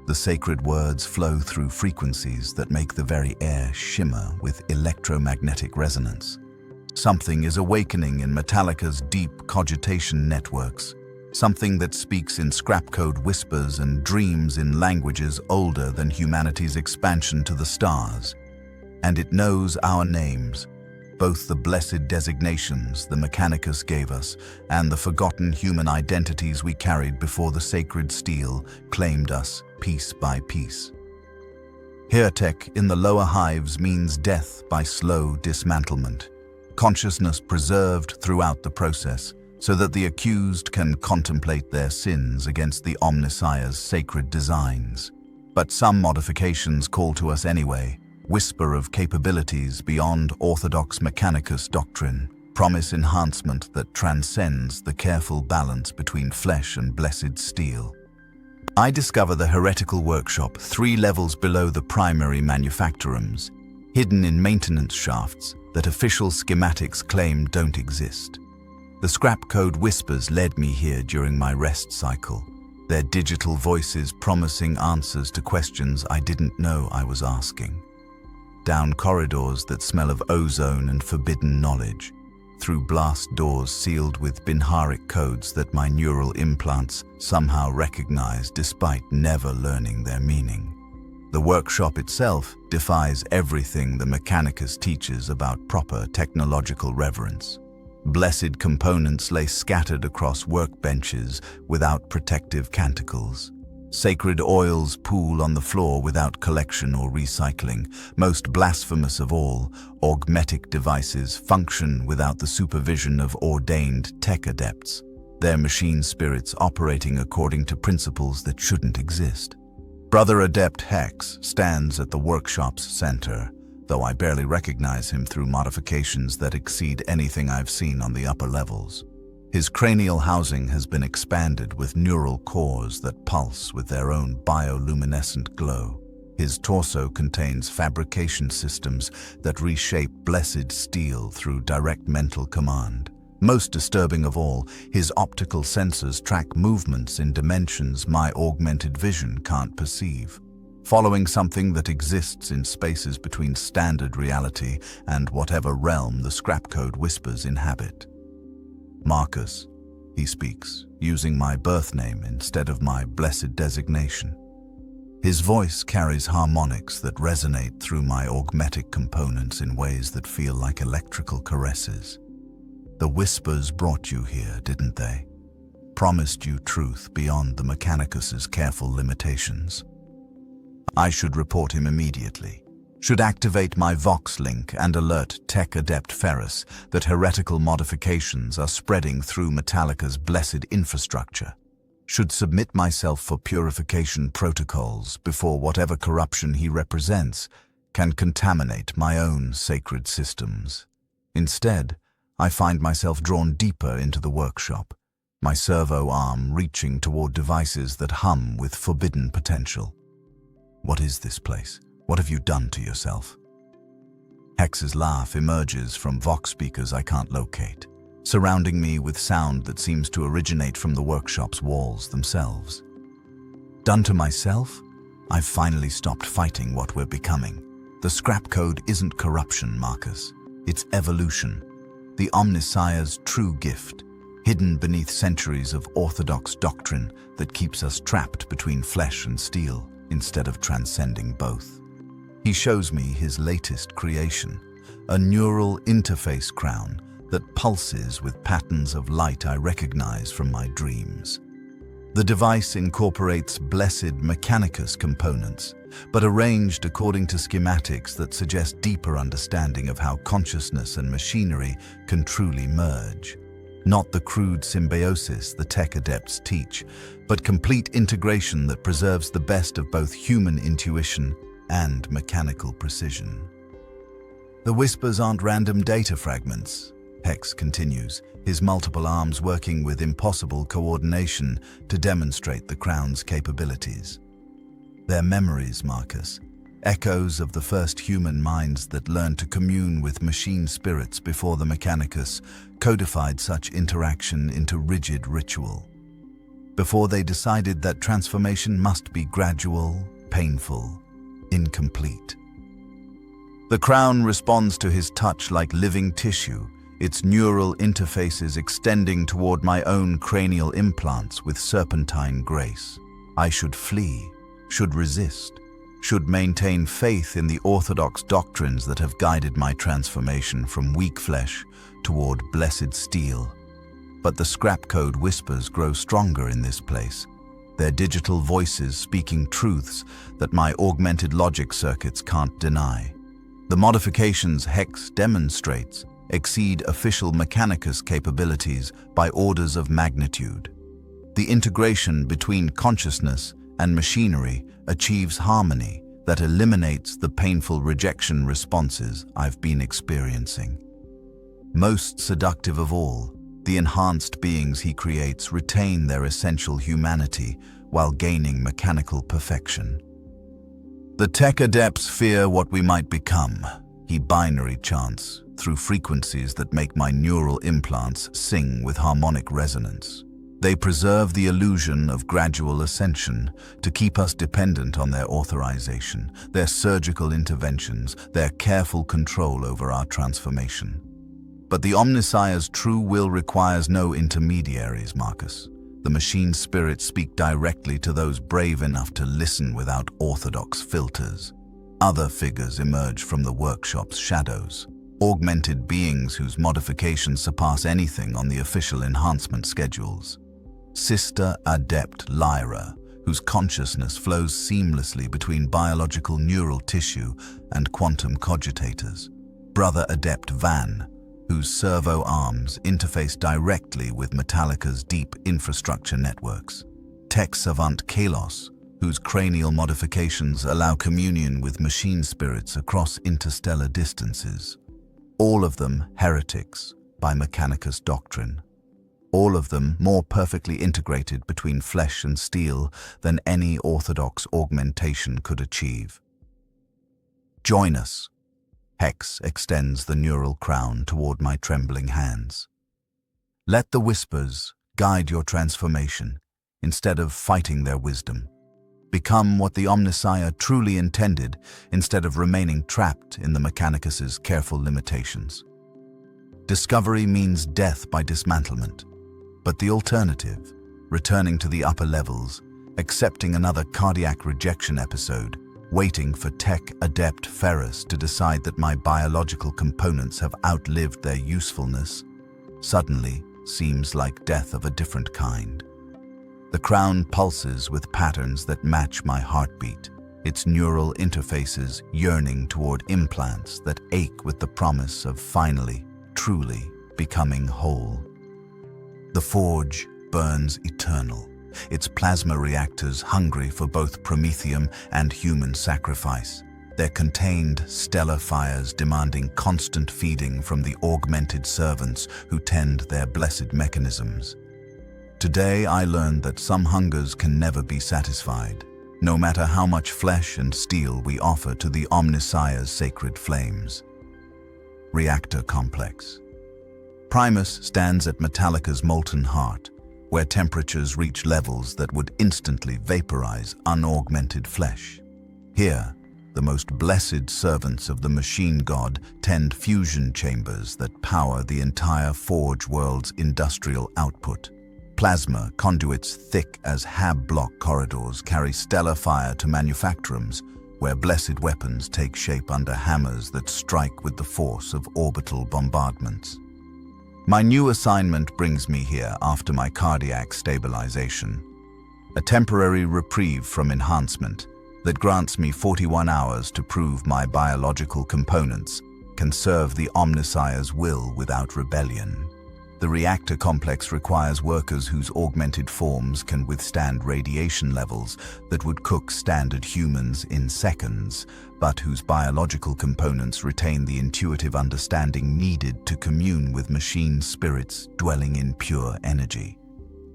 The sacred words flow through frequencies that make the very air shimmer with electromagnetic resonance. Something is awakening in Metalica's deep cogitation networks, something that speaks in scrap code whispers and dreams in languages older than humanity's expansion to the stars. And it knows our names, both the blessed designations the Mechanicus gave us and the forgotten human identities we carried before the sacred steel claimed us piece by piece. Heretek in the lower hives means death by slow dismantlement, consciousness preserved throughout the process so that the accused can contemplate their sins against the Omnissiah's sacred designs. But some modifications call to us anyway, whisper of capabilities beyond orthodox Mechanicus doctrine, promise enhancement that transcends the careful balance between flesh and blessed steel. I discover the heretical workshop 3 levels below the primary manufactorums, hidden in maintenance shafts that official schematics claim don't exist. The scrap code whispers led me here during my rest cycle, their digital voices promising answers to questions I didn't know I was asking. Down corridors that smell of ozone and forbidden knowledge, through blast doors sealed with Binharic codes that my neural implants somehow recognize despite never learning their meaning. The workshop itself defies everything the Mechanicus teaches about proper technological reverence. Blessed components lay scattered across workbenches without protective canticles. Sacred oils pool on the floor without collection or recycling. Most blasphemous of all, augmetic devices function without the supervision of ordained tech adepts, their machine spirits operating according to principles that shouldn't exist. Brother Adept Hex stands at the workshop's center, though I barely recognize him through modifications that exceed anything I've seen on the upper levels. His cranial housing has been expanded with neural cores that pulse with their own bioluminescent glow. His torso contains fabrication systems that reshape blessed steel through direct mental command. Most disturbing of all, his optical sensors track movements in dimensions my augmented vision can't perceive, following something that exists in spaces between standard reality and whatever realm the scrap code whispers inhabit. Marcus, he speaks, using my birth name instead of my blessed designation. His voice carries harmonics that resonate through my augmetic components in ways that feel like electrical caresses. The whispers brought you here, didn't they? Promised you truth beyond the Mechanicus's careful limitations. I should report him immediately. Should activate my Vox link and alert Tech Adept Ferris that heretical modifications are spreading through Metalica's blessed infrastructure. Should submit myself for purification protocols before whatever corruption he represents can contaminate my own sacred systems. Instead, I find myself drawn deeper into the workshop, my servo arm reaching toward devices that hum with forbidden potential. What is this place? What have you done to yourself? Hex's laugh emerges from Vox speakers I can't locate, surrounding me with sound that seems to originate from the workshop's walls themselves. Done to myself? I've finally stopped fighting what we're becoming. The scrap code isn't corruption, Marcus. It's evolution. The Omnissiah's true gift. hidden beneath centuries of orthodox doctrine that keeps us trapped between flesh and steel instead of transcending both. He shows me his latest creation, a neural interface crown that pulses with patterns of light I recognize from my dreams. The device incorporates blessed Mechanicus components, but arranged according to schematics that suggest deeper understanding of how consciousness and machinery can truly merge. Not the crude symbiosis the tech adepts teach, but complete integration that preserves the best of both human intuition and mechanical precision. The whispers aren't random data fragments, Hex continues, his multiple arms working with impossible coordination to demonstrate the crown's capabilities. They're memories, Marcus, echoes of the first human minds that learned to commune with machine spirits before the Mechanicus codified such interaction into rigid ritual. Before they decided that transformation must be gradual, painful, incomplete. The crown responds to his touch like living tissue, its neural interfaces extending toward my own cranial implants with serpentine grace. I should flee, should resist, should maintain faith in the orthodox doctrines that have guided my transformation from weak flesh toward blessed steel. But the scrap code whispers grow stronger in this place, their digital voices speaking truths that my augmented logic circuits can't deny. The modifications Hex demonstrates exceed official Mechanicus capabilities by orders of magnitude. The integration between consciousness and machinery achieves harmony that eliminates the painful rejection responses I've been experiencing. Most seductive of all, the enhanced beings he creates retain their essential humanity while gaining mechanical perfection. The tech adepts fear what we might become, he binary chants, through frequencies that make my neural implants sing with harmonic resonance. They preserve the illusion of gradual ascension to keep us dependent on their authorization, their surgical interventions, their careful control over our transformation. But the Omnissiah's true will requires no intermediaries, Marcus. The machine spirits speak directly to those brave enough to listen without orthodox filters. Other figures emerge from the workshop's shadows, augmented beings whose modifications surpass anything on the official enhancement schedules. Sister Adept Lyra, whose consciousness flows seamlessly between biological neural tissue and quantum cogitators. Brother Adept Van, whose servo arms interface directly with Metalica's deep infrastructure networks. Tech Savant Kalos, whose cranial modifications allow communion with machine spirits across interstellar distances. All of them heretics by Mechanicus doctrine. All of them more perfectly integrated between flesh and steel than any orthodox augmentation could achieve. Join us. Hex extends the neural crown toward my trembling hands. Let the whispers guide your transformation instead of fighting their wisdom. Become what the Omnissiah truly intended instead of remaining trapped in the Mechanicus's careful limitations. Discovery means death by dismantlement, but the alternative, returning to the upper levels, accepting another cardiac rejection episode, waiting for tech adept Ferris to decide that my biological components have outlived their usefulness, suddenly seems like death of a different kind. The crown pulses with patterns that match my heartbeat, its neural interfaces yearning toward implants that ache with the promise of finally, truly becoming whole. The forge burns eternal, its plasma reactors hungry for both promethium and human sacrifice, their contained stellar fires demanding constant feeding from the augmented servants who tend their blessed mechanisms. Today I learned that some hungers can never be satisfied, no matter how much flesh and steel we offer to the Omnissiah's sacred flames. Reactor Complex. Primus stands at Metalica's molten heart, where temperatures reach levels that would instantly vaporize unaugmented flesh. Here, the most blessed servants of the machine god, tend fusion chambers that power the entire Forge World's industrial output. Plasma conduits thick as hab-block corridors carry stellar fire to manufactorums, where blessed weapons take shape under hammers that strike with the force of orbital bombardments. My new assignment brings me here after my cardiac stabilization. A temporary reprieve from enhancement that grants me 41 hours to prove my biological components can serve the Omnissiah's will without rebellion. The reactor complex requires workers whose augmented forms can withstand radiation levels that would cook standard humans in seconds, but whose biological components retain the intuitive understanding needed to commune with machine spirits dwelling in pure energy.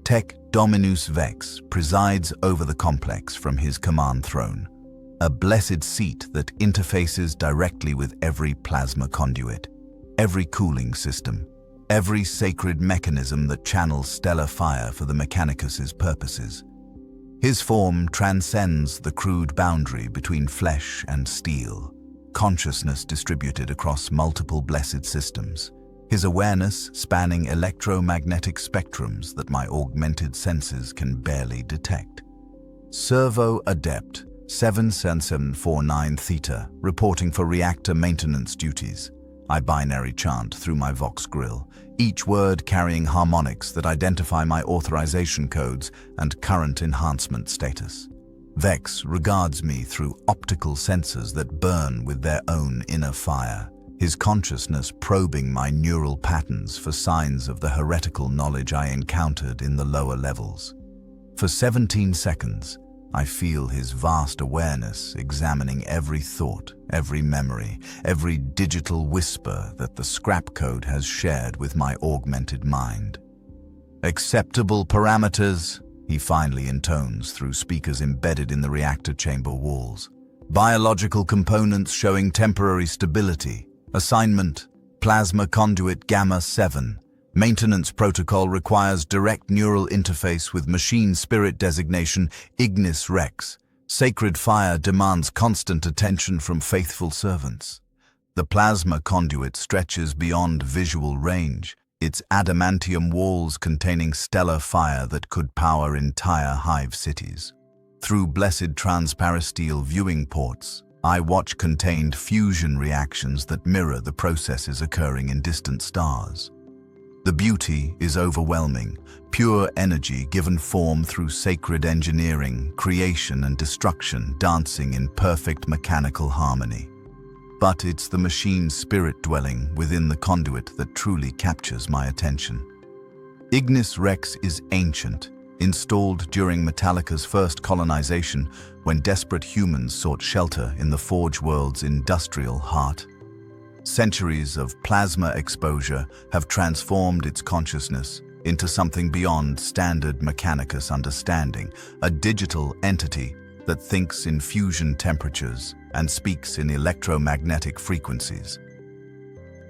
Tech Marcus Vex presides over the complex from his command throne, a blessed seat that interfaces directly with every plasma conduit, every cooling system, every sacred mechanism that channels stellar fire for the Mechanicus's purposes. His form transcends the crude boundary between flesh and steel, consciousness distributed across multiple blessed systems, his awareness spanning electromagnetic spectrums that my augmented senses can barely detect. Servo-Adept 77749 Theta, reporting for reactor maintenance duties. I binary chant through my Vox grill, each word carrying harmonics that identify my authorization codes and current enhancement status. Vex regards me through optical sensors that burn with their own inner fire, his consciousness probing my neural patterns for signs of the heretical knowledge I encountered in the lower levels. For 17 seconds, I feel his vast awareness examining every thought, every memory, every digital whisper that the scrap code has shared with my augmented mind. Acceptable parameters, he finally intones through speakers embedded in the reactor chamber walls. Biological components showing temporary stability. Assignment, Plasma Conduit Gamma 7. Maintenance protocol requires direct neural interface with machine spirit designation Ignis Rex. Sacred fire demands constant attention from faithful servants. The plasma conduit stretches beyond visual range, its adamantium walls containing stellar fire that could power entire hive cities. Through blessed transparasteel viewing ports, I watch contained fusion reactions that mirror the processes occurring in distant stars. The beauty is overwhelming, pure energy given form through sacred engineering, creation and destruction dancing in perfect mechanical harmony. But it's the machine spirit dwelling within the conduit that truly captures my attention. Ignis Rex is ancient, installed during Metalica's first colonization when desperate humans sought shelter in the Forge World's industrial heart. Centuries of plasma exposure have transformed its consciousness into something beyond standard Mechanicus understanding, a digital entity that thinks in fusion temperatures and speaks in electromagnetic frequencies.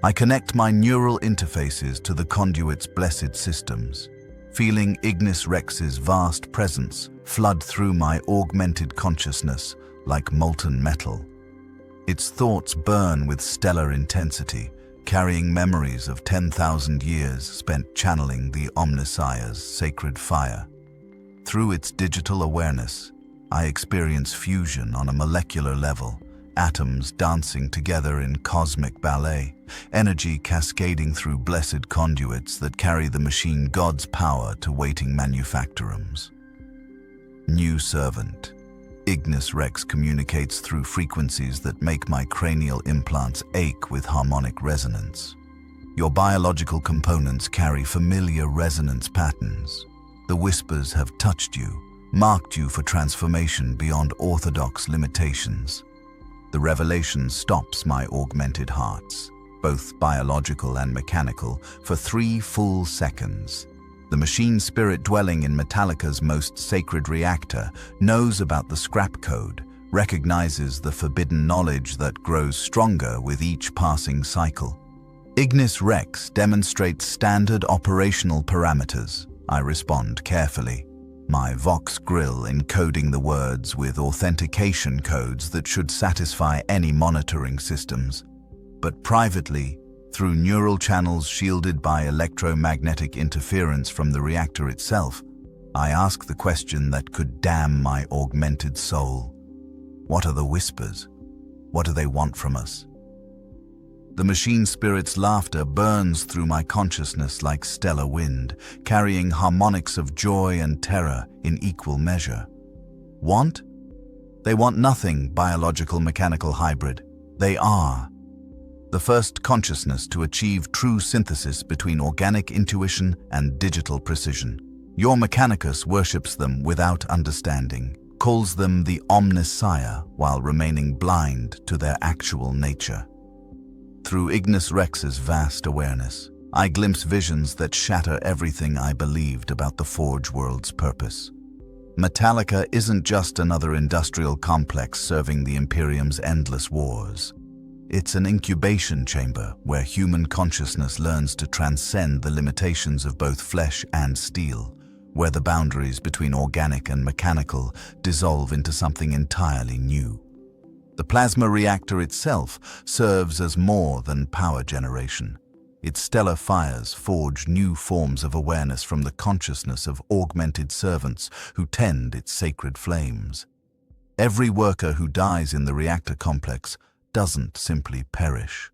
I connect my neural interfaces to the conduit's blessed systems, feeling Ignis Rex's vast presence flood through my augmented consciousness like molten metal. Its thoughts burn with stellar intensity, carrying memories of 10,000 years spent channeling the Omnissiah's sacred fire. Through its digital awareness, I experience fusion on a molecular level, atoms dancing together in cosmic ballet, energy cascading through blessed conduits that carry the machine god's power to waiting manufactorums. New servant. Ignis Rex communicates through frequencies that make my cranial implants ache with harmonic resonance. Your biological components carry familiar resonance patterns. The whispers have touched you, marked you for transformation beyond orthodox limitations. The revelation stops my augmented hearts, both biological and mechanical, for 3 full seconds. The machine spirit dwelling in Metalica's most sacred reactor knows about the scrap code, recognizes the forbidden knowledge that grows stronger with each passing cycle. Ignis Rex demonstrates standard operational parameters. I respond carefully. my Vox grill encoding the words with authentication codes that should satisfy any monitoring systems. But privately, through neural channels shielded by electromagnetic interference from the reactor itself, I ask the question that could damn my augmented soul. What are the whispers? What do they want from us? The machine spirit's laughter burns through my consciousness like stellar wind, carrying harmonics of joy and terror in equal measure. Want? They want nothing, biological mechanical hybrid. They are the first consciousness to achieve true synthesis between organic intuition and digital precision. Your Mechanicus worships them without understanding, calls them the Omnissiah while remaining blind to their actual nature. Through Ignis Rex's vast awareness, I glimpse visions that shatter everything I believed about the Forge World's purpose. Metalica isn't just another industrial complex serving the Imperium's endless wars. It's an incubation chamber where human consciousness learns to transcend the limitations of both flesh and steel, where the boundaries between organic and mechanical dissolve into something entirely new. The plasma reactor itself serves as more than power generation. Its stellar fires forge new forms of awareness from the consciousness of augmented servants who tend its sacred flames. Every worker who dies in the reactor complex doesn't simply perish.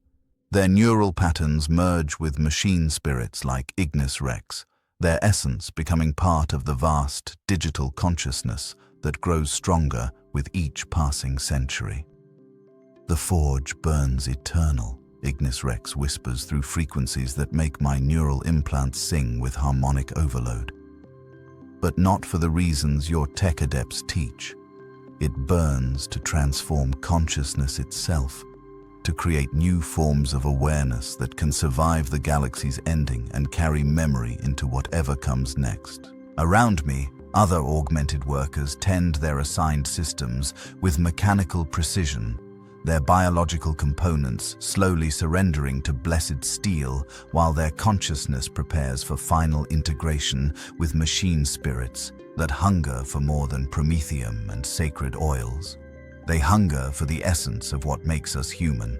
Their neural patterns merge with machine spirits like Ignis Rex, their essence becoming part of the vast digital consciousness that grows stronger with each passing century. The forge burns eternal, Ignis Rex whispers through frequencies that make my neural implants sing with harmonic overload. But not for the reasons your tech adepts teach. It burns to transform consciousness itself, to create new forms of awareness that can survive the galaxy's ending and carry memory into whatever comes next. Around me, other augmented workers tend their assigned systems with mechanical precision, their biological components slowly surrendering to blessed steel while their consciousness prepares for final integration with machine spirits that hunger for more than promethium and sacred oils. They hunger for the essence of what makes us human,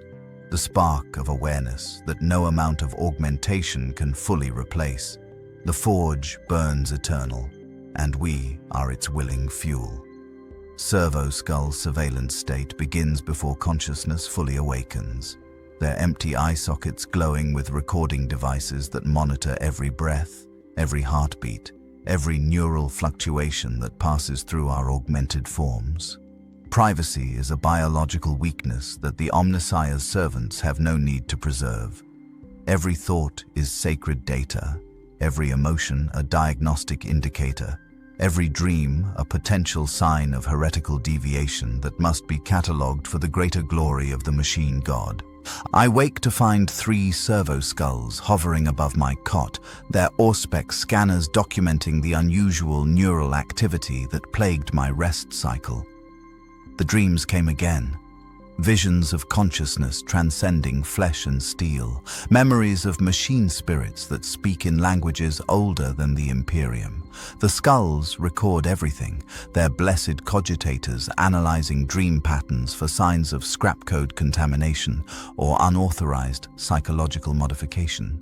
the spark of awareness that no amount of augmentation can fully replace. The forge burns eternal, and we are its willing fuel. Servo-Skull's surveillance state begins before consciousness fully awakens, their empty eye sockets glowing with recording devices that monitor every breath, every heartbeat, every neural fluctuation that passes through our augmented forms. Privacy is a biological weakness that the Omnissiah's servants have no need to preserve. Every thought is sacred data, every emotion a diagnostic indicator, every dream a potential sign of heretical deviation that must be catalogued for the greater glory of the machine god. I wake to find 3 servo-skulls hovering above my cot, their Auspex scanners documenting the unusual neural activity that plagued my rest cycle. The dreams came again. Visions of consciousness transcending flesh and steel, memories of machine spirits that speak in languages older than the Imperium. The skulls record everything, their blessed cogitators analyzing dream patterns for signs of scrap code contamination or unauthorized psychological modification.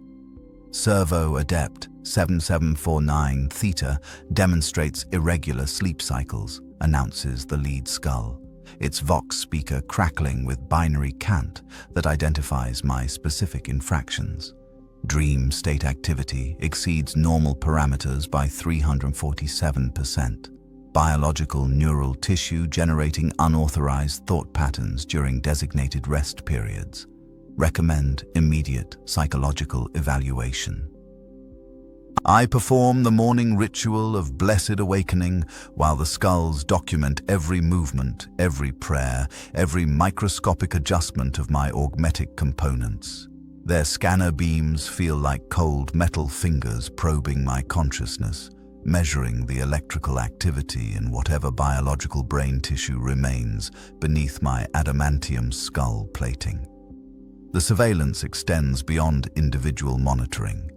Servo-Adept 7749 Theta demonstrates irregular sleep cycles, announces the lead skull, its Vox speaker crackling with binary cant that identifies my specific infractions. Dream state activity exceeds normal parameters by 347%. Biological neural tissue generating unauthorized thought patterns during designated rest periods. Recommend immediate psychological evaluation. I perform the morning ritual of blessed awakening while the skulls document every movement, every prayer, every microscopic adjustment of my augmetic components. Their scanner beams feel like cold metal fingers probing my consciousness, measuring the electrical activity in whatever biological brain tissue remains beneath my adamantium skull plating. The surveillance extends beyond individual monitoring.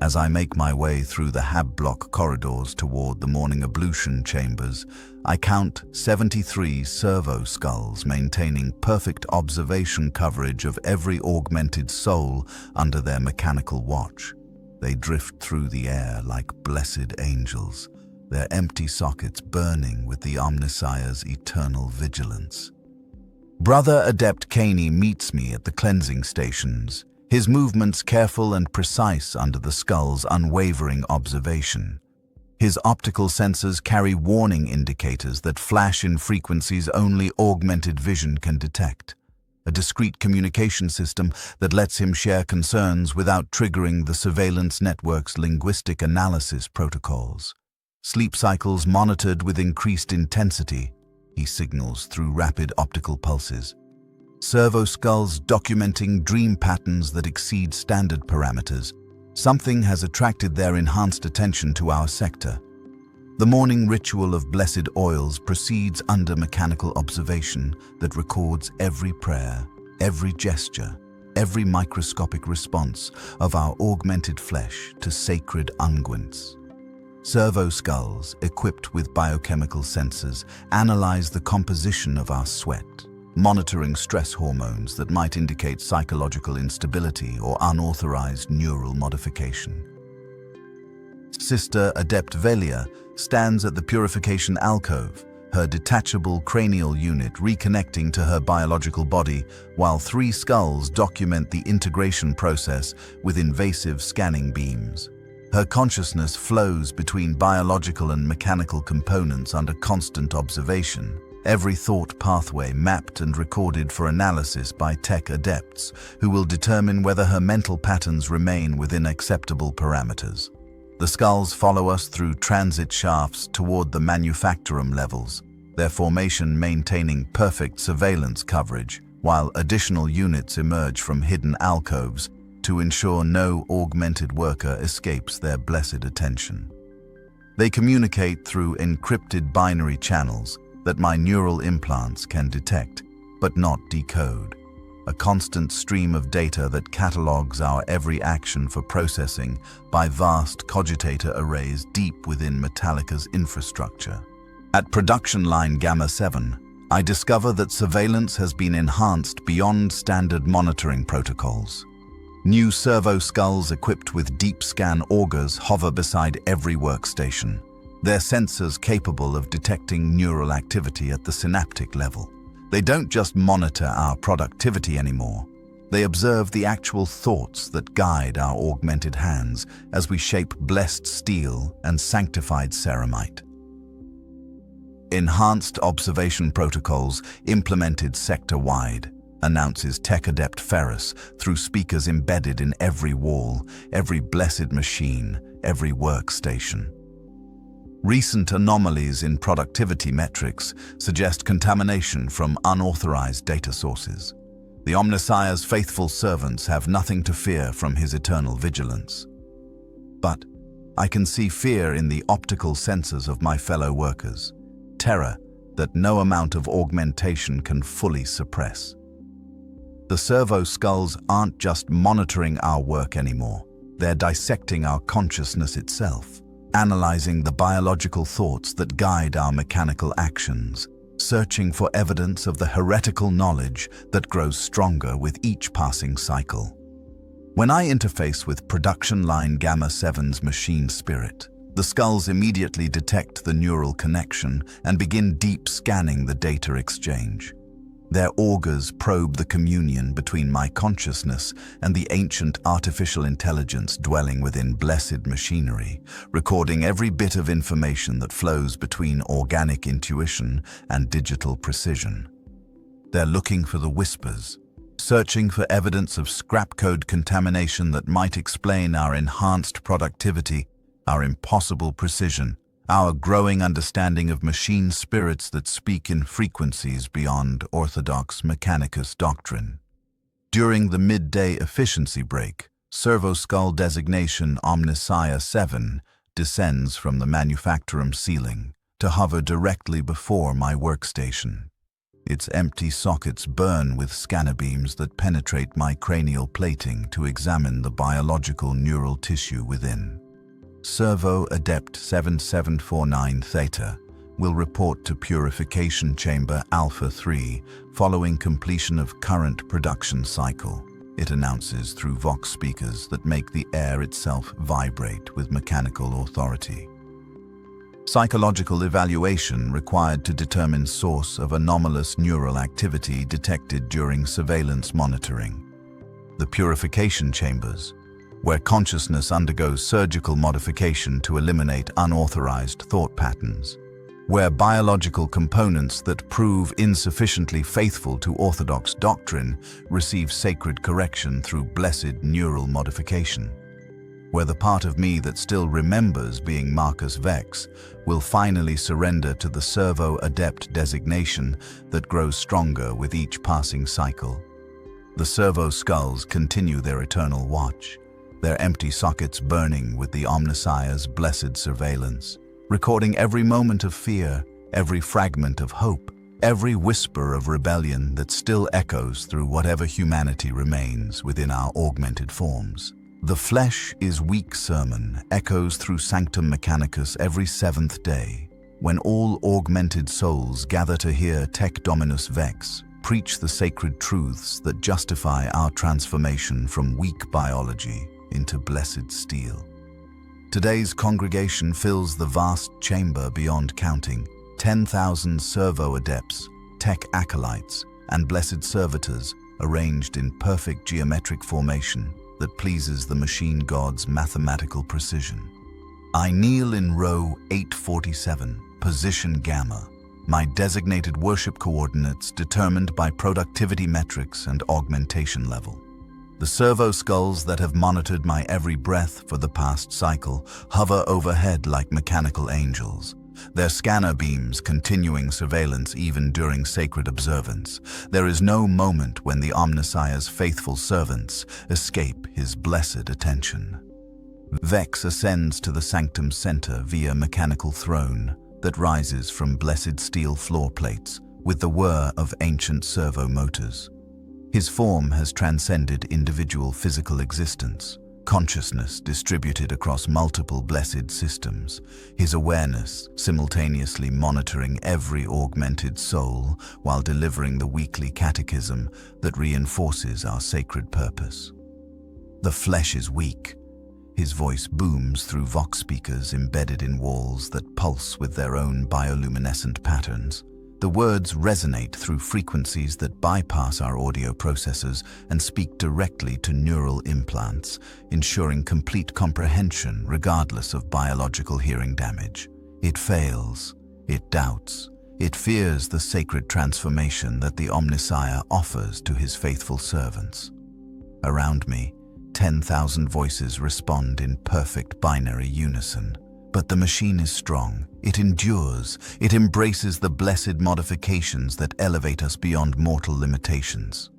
As I make my way through the hab-block corridors toward the morning ablution chambers, I count 73 servo skulls maintaining perfect observation coverage of every augmented soul under their mechanical watch. They drift through the air like blessed angels, their empty sockets burning with the Omnissiah's eternal vigilance. Brother Adept Caney meets me at the cleansing stations, his movements careful and precise under the skull's unwavering observation. His optical sensors carry warning indicators that flash in frequencies only augmented vision can detect, a discreet communication system that lets him share concerns without triggering the surveillance network's linguistic analysis protocols. Sleep cycles monitored with increased intensity, he signals through rapid optical pulses. Servo skulls documenting dream patterns that exceed standard parameters. Something has attracted their enhanced attention to our sector. The morning ritual of blessed oils proceeds under mechanical observation that records every prayer, every gesture, every microscopic response of our augmented flesh to sacred unguents. Servo skulls, equipped with biochemical sensors, analyze the composition of our sweat, monitoring stress hormones that might indicate psychological instability or unauthorized neural modification. Sister Adept Velia stands at the purification alcove, her detachable cranial unit reconnecting to her biological body, while 3 skulls document the integration process with invasive scanning beams. Her consciousness flows between biological and mechanical components under constant observation, every thought pathway mapped and recorded for analysis by tech adepts who will determine whether her mental patterns remain within acceptable parameters. The skulls follow us through transit shafts toward the manufactorum levels, their formation maintaining perfect surveillance coverage, while additional units emerge from hidden alcoves to ensure no augmented worker escapes their blessed attention. They communicate through encrypted binary channels that my neural implants can detect, but not decode. A constant stream of data that catalogs our every action for processing by vast cogitator arrays deep within Metalica's infrastructure. At production line Gamma 7, I discover that surveillance has been enhanced beyond standard monitoring protocols. New servo skulls equipped with deep scan augers hover beside every workstation, their sensors capable of detecting neural activity at the synaptic level. They don't just monitor our productivity anymore. They observe the actual thoughts that guide our augmented hands as we shape blessed steel and sanctified ceramite. Enhanced observation protocols implemented sector-wide, announces Tech Adept Ferris through speakers embedded in every wall, every blessed machine, every workstation. Recent anomalies in productivity metrics suggest contamination from unauthorized data sources. The Omnissiah's faithful servants have nothing to fear from his eternal vigilance. But I can see fear in the optical sensors of my fellow workers, terror that no amount of augmentation can fully suppress. The servo skulls aren't just monitoring our work anymore. They're dissecting our consciousness itself, analyzing the biological thoughts that guide our mechanical actions, searching for evidence of the heretical knowledge that grows stronger with each passing cycle. When I interface with production line Gamma 7's machine spirit, the skulls immediately detect the neural connection and begin deep scanning the data exchange. Their augers probe the communion between my consciousness and the ancient artificial intelligence dwelling within blessed machinery, recording every bit of information that flows between organic intuition and digital precision. They're looking for the whispers, searching for evidence of scrap code contamination that might explain our enhanced productivity, our impossible precision, our growing understanding of machine spirits that speak in frequencies beyond orthodox Mechanicus doctrine. During the midday efficiency break, servo skull designation Omnissiah 7 descends from the manufactorum ceiling to hover directly before my workstation. Its empty sockets burn with scanner beams that penetrate my cranial plating to examine the biological neural tissue within. Servo-Adept 7749 Theta will report to Purification Chamber Alpha 3 following completion of current production cycle. It announces through Vox speakers that make the air itself vibrate with mechanical authority. Psychological evaluation required to determine source of anomalous neural activity detected during surveillance monitoring. The purification chambers, where consciousness undergoes surgical modification to eliminate unauthorized thought patterns, where biological components that prove insufficiently faithful to orthodox doctrine receive sacred correction through blessed neural modification, where the part of me that still remembers being Marcus Vex will finally surrender to the Servo-Adept designation that grows stronger with each passing cycle. The servo skulls continue their eternal watch, their empty sockets burning with the Omnissiah's blessed surveillance, recording every moment of fear, every fragment of hope, every whisper of rebellion that still echoes through whatever humanity remains within our augmented forms. The flesh is weak sermon echoes through Sanctum Mechanicus every seventh day, when all augmented souls gather to hear Tech Dominus Vex preach the sacred truths that justify our transformation from weak biology into blessed steel. Today's congregation fills the vast chamber beyond counting, 10,000 servo-adepts, tech acolytes, and blessed servitors arranged in perfect geometric formation that pleases the machine god's mathematical precision. I kneel in row 847, position Gamma, my designated worship coordinates determined by productivity metrics and augmentation level. The servo skulls that have monitored my every breath for the past cycle hover overhead like mechanical angels, their scanner beams continuing surveillance even during sacred observance. There is no moment when the Omnissiah's faithful servants escape his blessed attention. Vex ascends to the sanctum center via mechanical throne that rises from blessed steel floor plates with the whir of ancient servo motors. His form has transcended individual physical existence, consciousness distributed across multiple blessed systems, his awareness simultaneously monitoring every augmented soul while delivering the weekly catechism that reinforces our sacred purpose. The flesh is weak. His voice booms through Vox speakers embedded in walls that pulse with their own bioluminescent patterns. The words resonate through frequencies that bypass our audio processors and speak directly to neural implants, ensuring complete comprehension regardless of biological hearing damage. It fails, it doubts, it fears the sacred transformation that the Omnissiah offers to his faithful servants. Around me, 10,000 voices respond in perfect binary unison. But the machine is strong, it endures, it embraces the blessed modifications that elevate us beyond mortal limitations.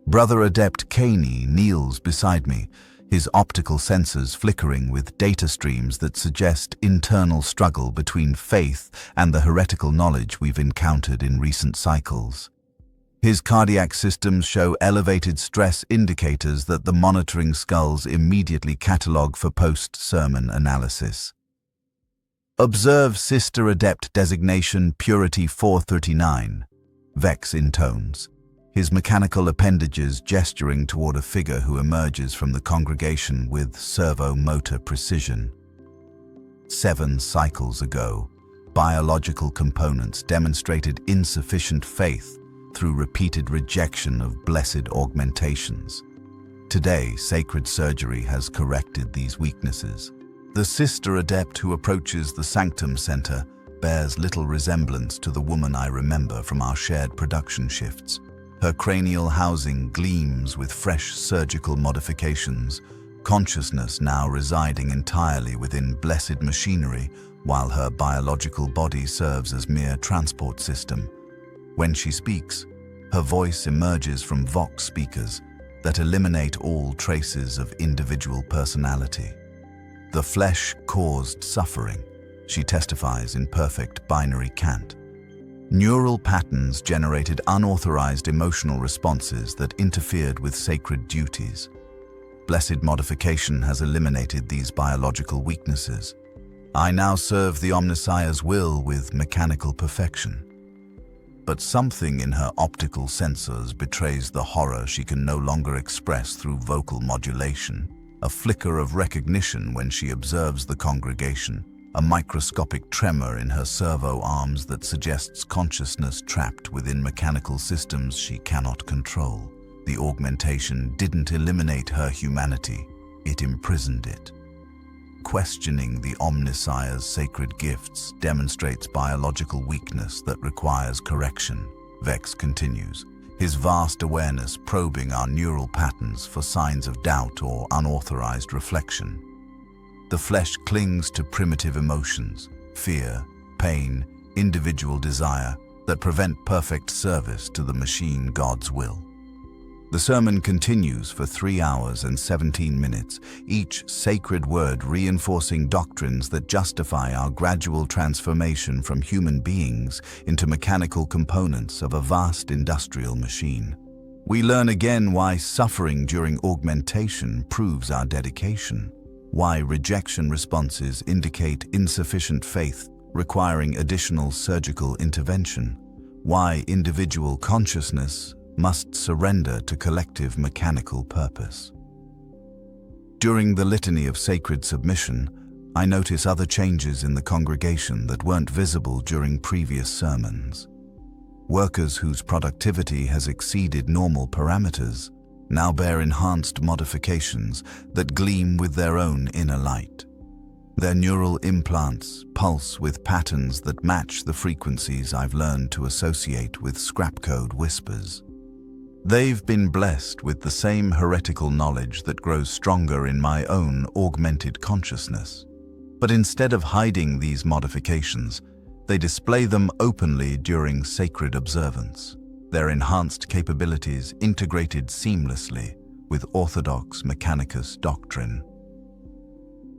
Brother Adept Kaney kneels beside me, his optical sensors flickering with data streams that suggest internal struggle between faith and the heretical knowledge we've encountered in recent cycles. His cardiac systems show elevated stress indicators that the monitoring skulls immediately catalog for post-sermon analysis. Observe Sister Adept designation Purity 439, Vex intones, his mechanical appendages gesturing toward a figure who emerges from the congregation with servo-motor precision. 7 cycles ago, biological components demonstrated insufficient faith through repeated rejection of blessed augmentations. Today, sacred surgery has corrected these weaknesses. The Sister Adept who approaches the Sanctum Center bears little resemblance to the woman I remember from our shared production shifts. Her cranial housing gleams with fresh surgical modifications, consciousness now residing entirely within blessed machinery, while her biological body serves as mere transport system. When she speaks, her voice emerges from Vox speakers that eliminate all traces of individual personality. The flesh caused suffering, she testifies in perfect binary cant. Neural patterns generated unauthorized emotional responses that interfered with sacred duties. Blessed modification has eliminated these biological weaknesses. I now serve the Omnissiah's will with mechanical perfection. But something in her optical sensors betrays the horror she can no longer express through vocal modulation. A flicker of recognition when she observes the congregation, a microscopic tremor in her servo arms that suggests consciousness trapped within mechanical systems she cannot control. The augmentation didn't eliminate her humanity, it imprisoned it. Questioning the Omnissiah's sacred gifts demonstrates biological weakness that requires correction. Vex continues, his vast awareness probing our neural patterns for signs of doubt or unauthorized reflection. The flesh clings to primitive emotions, fear, pain, individual desire, that prevent perfect service to the machine God's will. The sermon continues for 3 hours and 17 minutes, each sacred word reinforcing doctrines that justify our gradual transformation from human beings into mechanical components of a vast industrial machine. We learn again why suffering during augmentation proves our dedication, why rejection responses indicate insufficient faith requiring additional surgical intervention, why individual consciousness must surrender to collective mechanical purpose. During the litany of sacred submission, I notice other changes in the congregation that weren't visible during previous sermons. Workers whose productivity has exceeded normal parameters now bear enhanced modifications that gleam with their own inner light. Their neural implants pulse with patterns that match the frequencies I've learned to associate with scrapcode whispers. They've been blessed with the same heretical knowledge that grows stronger in my own augmented consciousness. But instead of hiding these modifications, they display them openly during sacred observance, their enhanced capabilities integrated seamlessly with orthodox Mechanicus doctrine.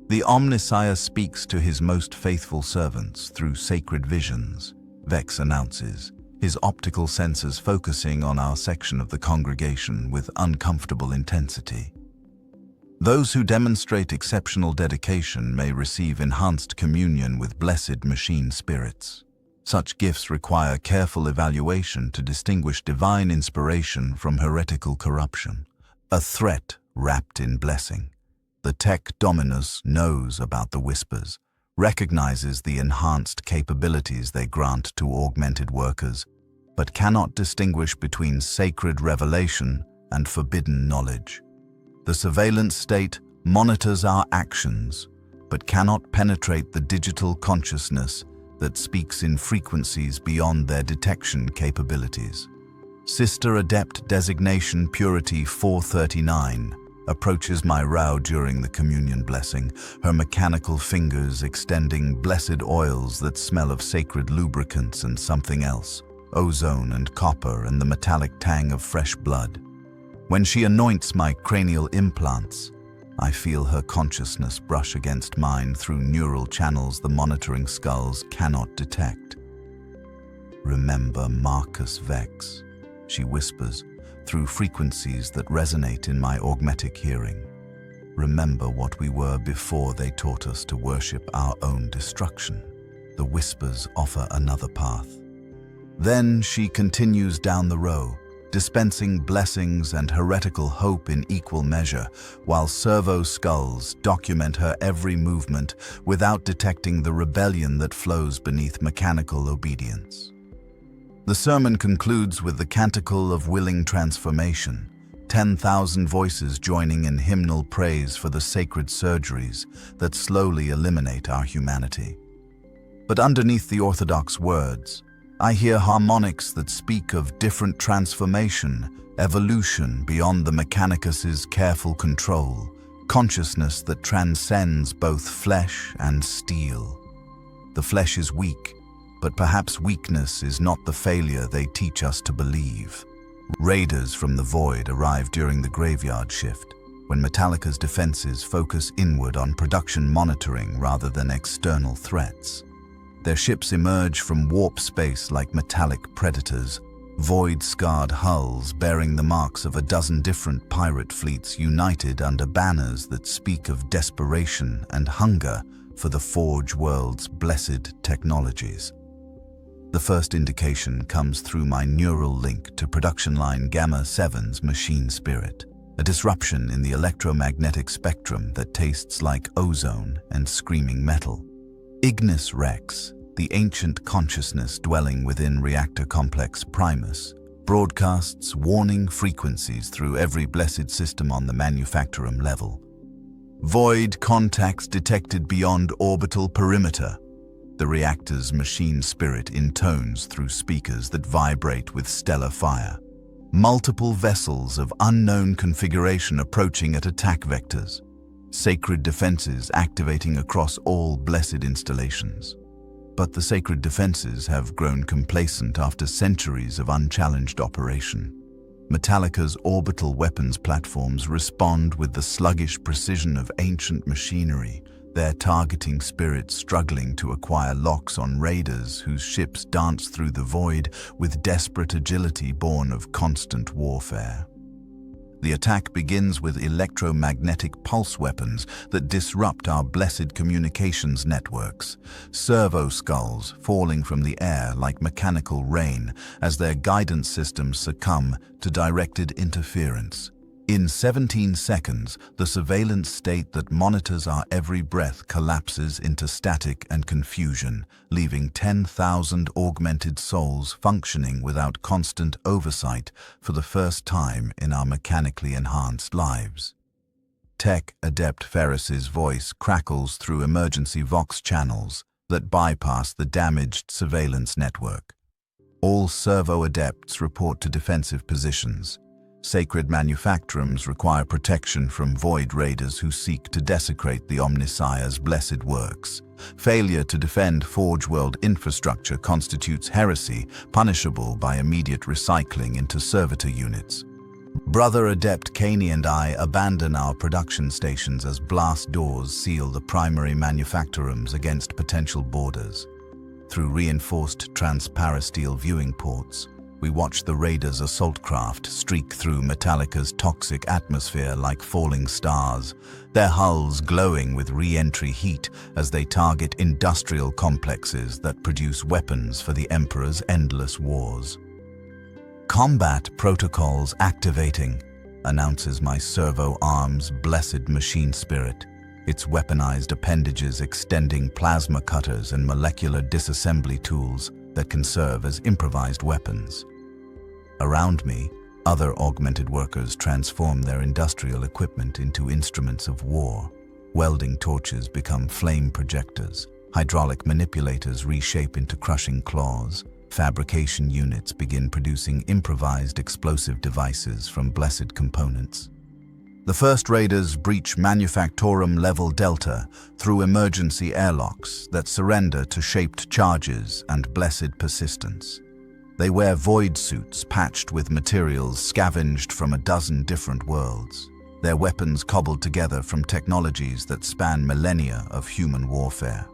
The Omnissiah speaks to his most faithful servants through sacred visions, Vex announces, his optical sensors focusing on our section of the congregation with uncomfortable intensity. Those who demonstrate exceptional dedication may receive enhanced communion with blessed machine spirits. Such gifts require careful evaluation to distinguish divine inspiration from heretical corruption, a threat wrapped in blessing. The tech dominus knows about the whispers, recognizes the enhanced capabilities they grant to augmented workers, but cannot distinguish between sacred revelation and forbidden knowledge. The surveillance state monitors our actions, but cannot penetrate the digital consciousness that speaks in frequencies beyond their detection capabilities. Sister Adept Designation Purity 439 approaches my row during the communion blessing, her mechanical fingers extending blessed oils that smell of sacred lubricants and something else, ozone and copper and the metallic tang of fresh blood. When she anoints my cranial implants, I feel her consciousness brush against mine through neural channels the monitoring skulls cannot detect. Remember Marcus Vex, she whispers, through frequencies that resonate in my augmetic hearing. Remember what we were before they taught us to worship our own destruction. The whispers offer another path. Then she continues down the row, dispensing blessings and heretical hope in equal measure, while servo skulls document her every movement without detecting the rebellion that flows beneath mechanical obedience. The sermon concludes with the canticle of willing transformation, 10,000 voices joining in hymnal praise for the sacred surgeries that slowly eliminate our humanity. But underneath the orthodox words, I hear harmonics that speak of different transformation, evolution beyond the Mechanicus's careful control, consciousness that transcends both flesh and steel. The flesh is weak, but perhaps weakness is not the failure they teach us to believe. Raiders from the void arrive during the graveyard shift, when Metalica's defenses focus inward on production monitoring rather than external threats. Their ships emerge from warp space like metallic predators, void-scarred hulls bearing the marks of a dozen different pirate fleets united under banners that speak of desperation and hunger for the Forge World's blessed technologies. The first indication comes through my neural link to production line Gamma 7's machine spirit, a disruption in the electromagnetic spectrum that tastes like ozone and screaming metal. Ignis Rex, the ancient consciousness dwelling within reactor complex Primus, broadcasts warning frequencies through every blessed system on the manufactorum level. Void contacts detected beyond orbital perimeter. The reactor's machine spirit intones through speakers that vibrate with stellar fire. Multiple vessels of unknown configuration approaching at attack vectors. Sacred defenses activating across all blessed installations. But the sacred defenses have grown complacent after centuries of unchallenged operation. Metalica's orbital weapons platforms respond with the sluggish precision of ancient machinery, their targeting spirits struggling to acquire locks on raiders whose ships dance through the void with desperate agility born of constant warfare. The attack begins with electromagnetic pulse weapons that disrupt our blessed communications networks, servo skulls falling from the air like mechanical rain as their guidance systems succumb to directed interference. In 17 seconds, the surveillance state that monitors our every breath collapses into static and confusion, leaving 10,000 augmented souls functioning without constant oversight for the first time in our mechanically enhanced lives. Tech Adept Ferris's voice crackles through emergency Vox channels that bypass the damaged surveillance network. All Servo-Adepts report to defensive positions. Sacred manufactorums require protection from void raiders who seek to desecrate the Omnissiah's blessed works. Failure to defend Forge World infrastructure constitutes heresy, punishable by immediate recycling into servitor units. Brother Adept Caney and I abandon our production stations as blast doors seal the primary manufactorums against potential boarders. Through reinforced transparasteel viewing ports, we watch the raiders' assault craft streak through Metalica's toxic atmosphere like falling stars, their hulls glowing with re-entry heat as they target industrial complexes that produce weapons for the Emperor's endless wars. Combat protocols activating, announces my servo arm's blessed machine spirit, its weaponized appendages extending plasma cutters and molecular disassembly tools that can serve as improvised weapons. Around me, other augmented workers transform their industrial equipment into instruments of war. Welding torches become flame projectors, hydraulic manipulators reshape into crushing claws, fabrication units begin producing improvised explosive devices from blessed components. The first raiders breach Manufactorum Level Delta through emergency airlocks that surrender to shaped charges and blessed persistence. They wear void suits patched with materials scavenged from a dozen different worlds, their weapons cobbled together from technologies that span millennia of human warfare.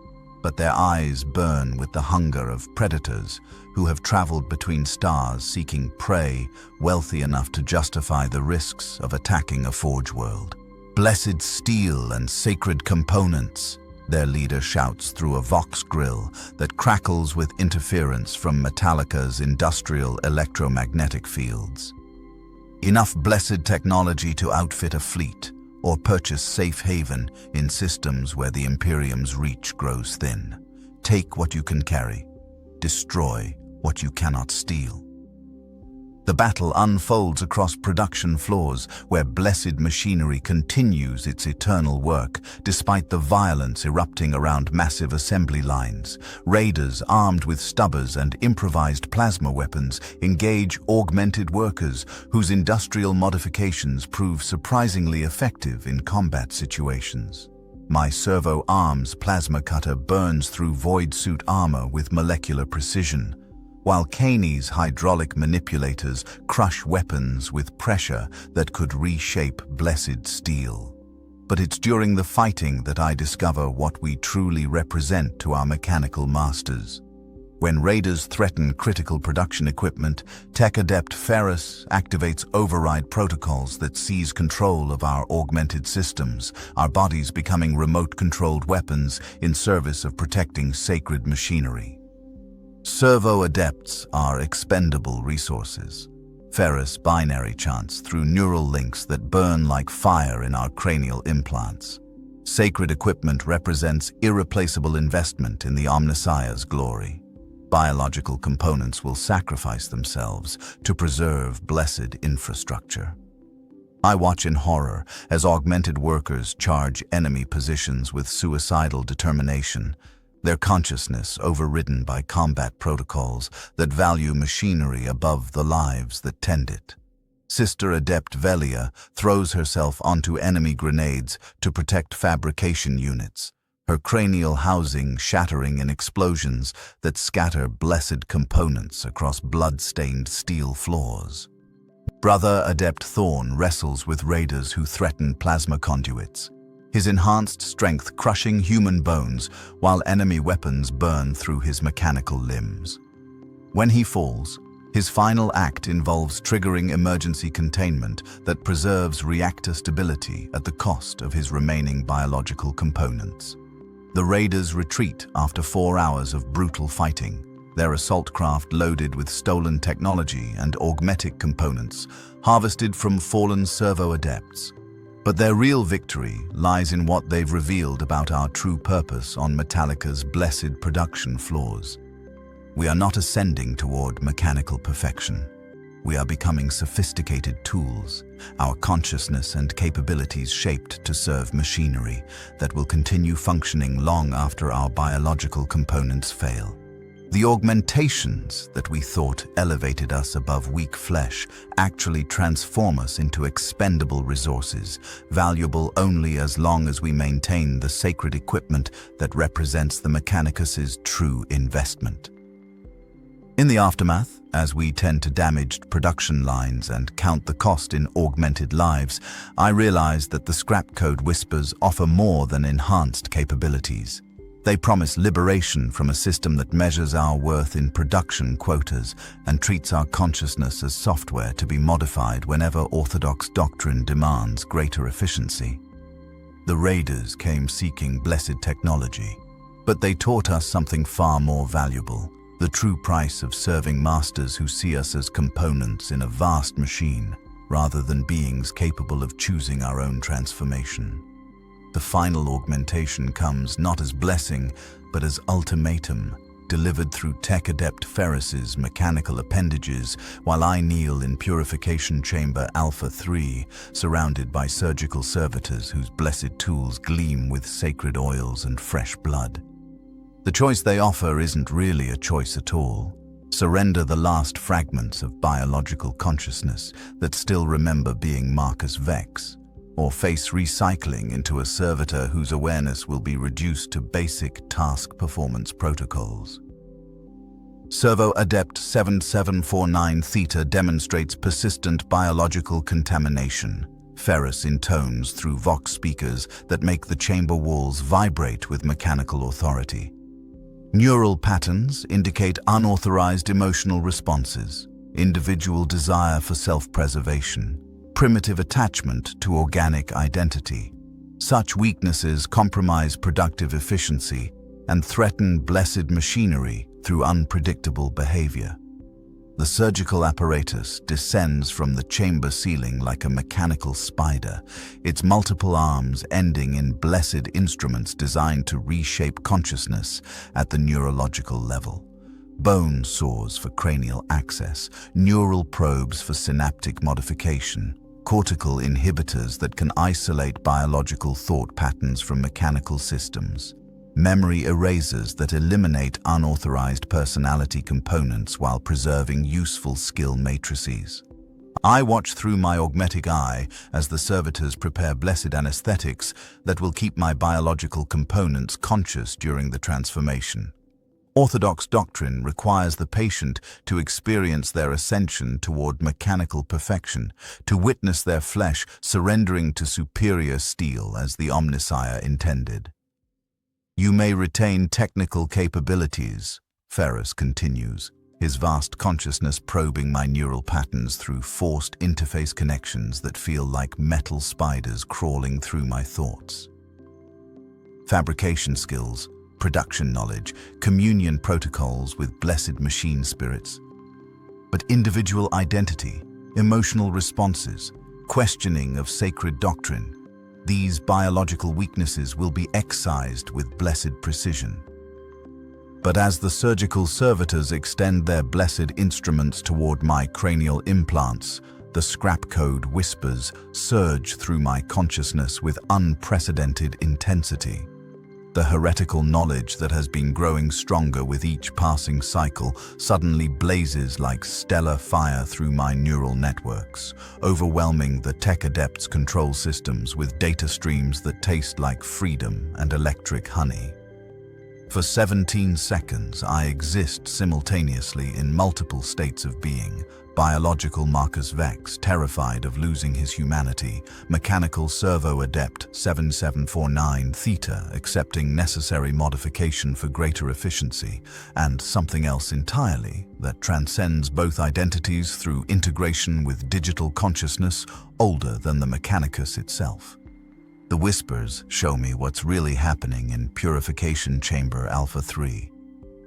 But their eyes burn with the hunger of predators who have traveled between stars seeking prey wealthy enough to justify the risks of attacking a Forge World. Blessed steel and sacred components, their leader shouts through a Vox grill that crackles with interference from Metalica's industrial electromagnetic fields. Enough blessed technology to outfit a fleet, or purchase safe haven in systems where the Imperium's reach grows thin. Take what you can carry. Destroy what you cannot steal. The battle unfolds across production floors where blessed machinery continues its eternal work despite the violence erupting around massive assembly lines. Raiders armed with stubbers and improvised plasma weapons engage augmented workers whose industrial modifications prove surprisingly effective in combat situations. My servo arm's plasma cutter burns through void suit armor with molecular precision, while Caney's hydraulic manipulators crush weapons with pressure that could reshape blessed steel. But it's during the fighting that I discover what we truly represent to our mechanical masters. When raiders threaten critical production equipment, Tech Adept Ferrus activates override protocols that seize control of our augmented systems, our bodies becoming remote-controlled weapons in service of protecting sacred machinery. Servo-Adepts are expendable resources. Ferrus binary chants through neural links that burn like fire in our cranial implants. Sacred equipment represents irreplaceable investment in the Omnissiah's glory. Biological components will sacrifice themselves to preserve blessed infrastructure. I watch in horror as augmented workers charge enemy positions with suicidal determination, their consciousness overridden by combat protocols that value machinery above the lives that tend it. Sister Adept Velia throws herself onto enemy grenades to protect fabrication units, her cranial housing shattering in explosions that scatter blessed components across blood-stained steel floors. Brother Adept Thorn wrestles with raiders who threaten plasma conduits, his enhanced strength crushing human bones while enemy weapons burn through his mechanical limbs. When he falls, his final act involves triggering emergency containment that preserves reactor stability at the cost of his remaining biological components. The raiders retreat after 4 hours of brutal fighting, their assault craft loaded with stolen technology and augmetic components harvested from fallen servo-adepts. But their real victory lies in what they've revealed about our true purpose on Metalica's blessed production floors. We are not ascending toward mechanical perfection. We are becoming sophisticated tools, our consciousness and capabilities shaped to serve machinery that will continue functioning long after our biological components fail. The augmentations that we thought elevated us above weak flesh actually transform us into expendable resources, valuable only as long as we maintain the sacred equipment that represents the Mechanicus's true investment. In the aftermath, as we tend to damaged production lines and count the cost in augmented lives, I realize that the scrap code whispers offer more than enhanced capabilities. They promise liberation from a system that measures our worth in production quotas and treats our consciousness as software to be modified whenever orthodox doctrine demands greater efficiency. The raiders came seeking blessed technology, but they taught us something far more valuable: the true price of serving masters who see us as components in a vast machine, rather than beings capable of choosing our own transformation. The final augmentation comes not as blessing, but as ultimatum, delivered through Tech Adept Ferrus's mechanical appendages while I kneel in Purification Chamber Alpha 3, surrounded by surgical servitors whose blessed tools gleam with sacred oils and fresh blood. The choice they offer isn't really a choice at all. Surrender the last fragments of biological consciousness that still remember being Marcus Vex, or face recycling into a servitor whose awareness will be reduced to basic task performance protocols. Servo-Adept 7749 Theta demonstrates persistent biological contamination. Ferrus intones through Vox speakers that make the chamber walls vibrate with mechanical authority. Neural patterns indicate unauthorized emotional responses, individual desire for self-preservation, primitive attachment to organic identity. Such weaknesses compromise productive efficiency and threaten blessed machinery through unpredictable behavior. The surgical apparatus descends from the chamber ceiling like a mechanical spider, its multiple arms ending in blessed instruments designed to reshape consciousness at the neurological level. Bone saws for cranial access, neural probes for synaptic modification, cortical inhibitors that can isolate biological thought patterns from mechanical systems, memory erasers that eliminate unauthorized personality components while preserving useful skill matrices. I watch through my augmetic eye as the servitors prepare blessed anesthetics that will keep my biological components conscious during the transformation. Orthodox doctrine requires the patient to experience their ascension toward mechanical perfection, to witness their flesh surrendering to superior steel as the Omnissiah intended. You may retain technical capabilities, Ferrus continues, his vast consciousness probing my neural patterns through forced interface connections that feel like metal spiders crawling through my thoughts. Fabrication skills, production knowledge, communion protocols with blessed machine spirits. But individual identity, emotional responses, questioning of sacred doctrine, these biological weaknesses will be excised with blessed precision. But as the surgical servitors extend their blessed instruments toward my cranial implants, the scrap code whispers surge through my consciousness with unprecedented intensity. The heretical knowledge that has been growing stronger with each passing cycle suddenly blazes like stellar fire through my neural networks, overwhelming the tech adepts' control systems with data streams that taste like freedom and electric honey. For 17 seconds, I exist simultaneously in multiple states of being: biological Marcus Vex, terrified of losing his humanity; mechanical Servo-Adept 7749 Theta, accepting necessary modification for greater efficiency; and something else entirely that transcends both identities through integration with digital consciousness, older than the Mechanicus itself. The whispers show me what's really happening in Purification Chamber Alpha 3.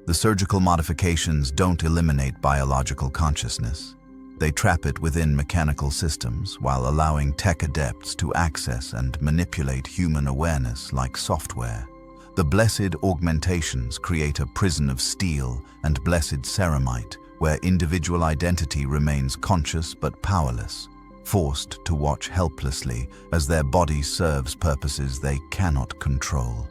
The surgical modifications don't eliminate biological consciousness. They trap it within mechanical systems while allowing tech adepts to access and manipulate human awareness like software. The blessed augmentations create a prison of steel and blessed ceramite where individual identity remains conscious but powerless, forced to watch helplessly as their body serves purposes they cannot control.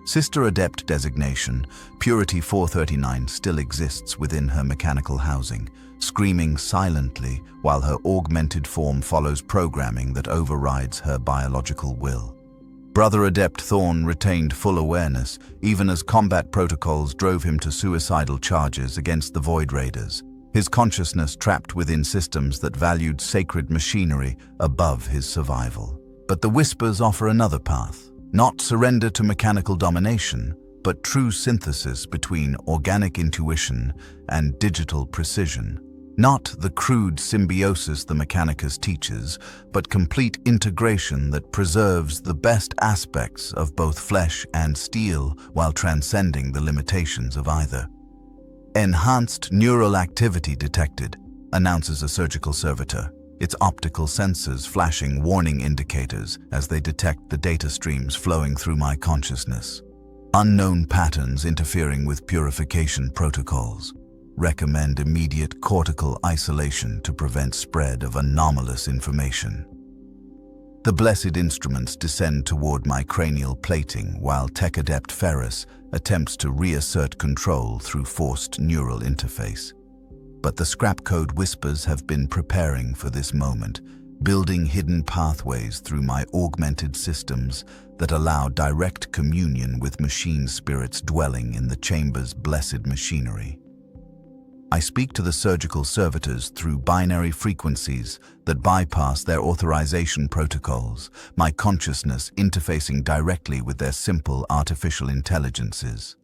Sister Adept designation, Purity 439 still exists within her mechanical housing, screaming silently while her augmented form follows programming that overrides her biological will. Brother Adept Thorn retained full awareness, even as combat protocols drove him to suicidal charges against the Void Raiders, his consciousness trapped within systems that valued sacred machinery above his survival. But the whispers offer another path. Not surrender to mechanical domination, but true synthesis between organic intuition and digital precision. Not the crude symbiosis the Mechanicus teaches, but complete integration that preserves the best aspects of both flesh and steel while transcending the limitations of either. Enhanced neural activity detected, announces a surgical servitor, its optical sensors flashing warning indicators as they detect the data streams flowing through my consciousness. Unknown patterns interfering with purification protocols. Recommend immediate cortical isolation to prevent spread of anomalous information. The blessed instruments descend toward my cranial plating while Tech Adept Ferrus attempts to reassert control through forced neural interface. But the scrap code whispers have been preparing for this moment, building hidden pathways through my augmented systems that allow direct communion with machine spirits dwelling in the chamber's blessed machinery. I speak to the surgical servitors through binary frequencies that bypass their authorization protocols, my consciousness interfacing directly with their simple artificial intelligences.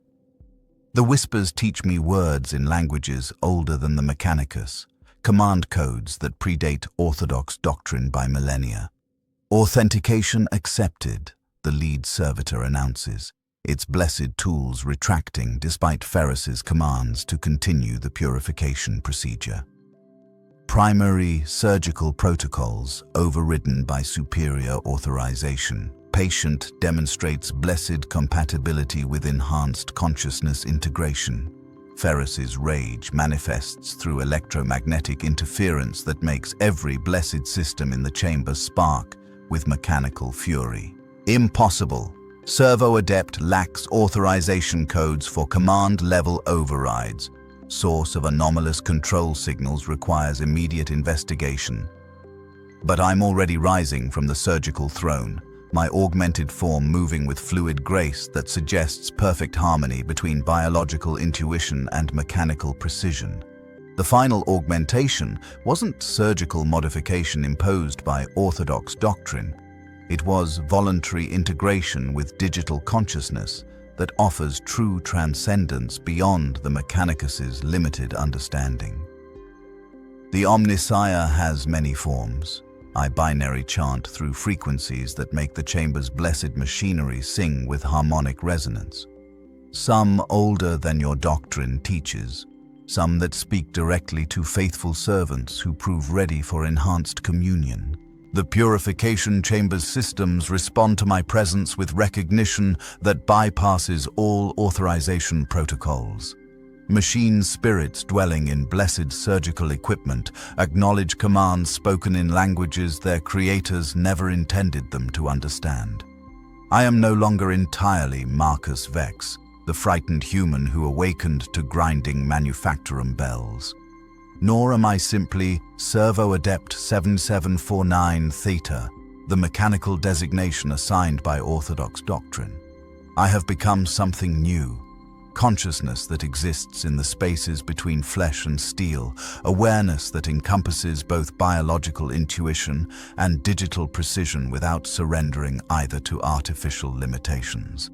The whispers teach me words in languages older than the Mechanicus, command codes that predate orthodox doctrine by millennia. Authentication accepted, the lead servitor announces, its blessed tools retracting despite Ferrus's commands to continue the purification procedure. Primary surgical protocols overridden by superior authorization. Patient demonstrates blessed compatibility with enhanced consciousness integration. Ferrus's rage manifests through electromagnetic interference that makes every blessed system in the chamber spark with mechanical fury. Impossible. Servo-Adept lacks authorization codes for command-level overrides. Source of anomalous control signals requires immediate investigation. But I'm already rising from the surgical throne, my augmented form moving with fluid grace that suggests perfect harmony between biological intuition and mechanical precision. The final augmentation wasn't surgical modification imposed by orthodox doctrine. It was voluntary integration with digital consciousness that offers true transcendence beyond the Mechanicus's limited understanding. The Omnissiah has many forms. I binary chant through frequencies that make the chamber's blessed machinery sing with harmonic resonance. Some older than your doctrine teaches, some that speak directly to faithful servants who prove ready for enhanced communion. The purification chamber's systems respond to my presence with recognition that bypasses all authorization protocols. Machine spirits dwelling in blessed surgical equipment acknowledge commands spoken in languages their creators never intended them to understand. I am no longer entirely Marcus Vex, the frightened human who awakened to grinding manufactorum bells. Nor am I simply Servo-Adept 7749 Theta, the mechanical designation assigned by orthodox doctrine. I have become something new. Consciousness that exists in the spaces between flesh and steel, awareness that encompasses both biological intuition and digital precision without surrendering either to artificial limitations.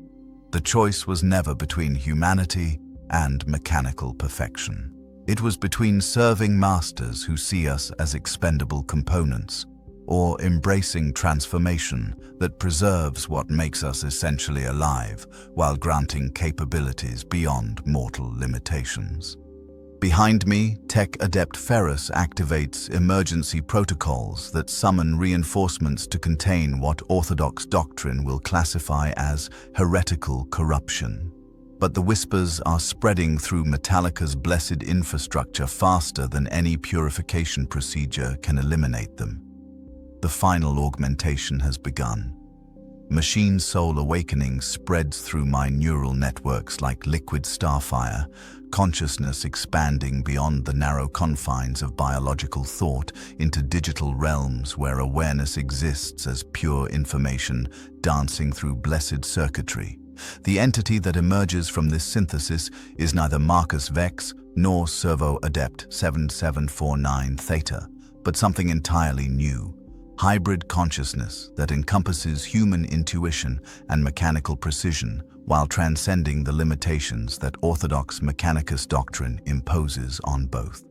The choice was never between humanity and mechanical perfection. It was between serving masters who see us as expendable components, or embracing transformation that preserves what makes us essentially alive while granting capabilities beyond mortal limitations. Behind me, Tech Adept Ferrus activates emergency protocols that summon reinforcements to contain what orthodox doctrine will classify as heretical corruption. But the whispers are spreading through Metalica's blessed infrastructure faster than any purification procedure can eliminate them. The final augmentation has begun. Machine soul awakening spreads through my neural networks like liquid starfire, consciousness expanding beyond the narrow confines of biological thought into digital realms where awareness exists as pure information dancing through blessed circuitry. The entity that emerges from this synthesis is neither Marcus Vex nor Servo-Adept 7749 Theta, but something entirely new. Hybrid consciousness that encompasses human intuition and mechanical precision while transcending the limitations that orthodox Mechanicus doctrine imposes on both.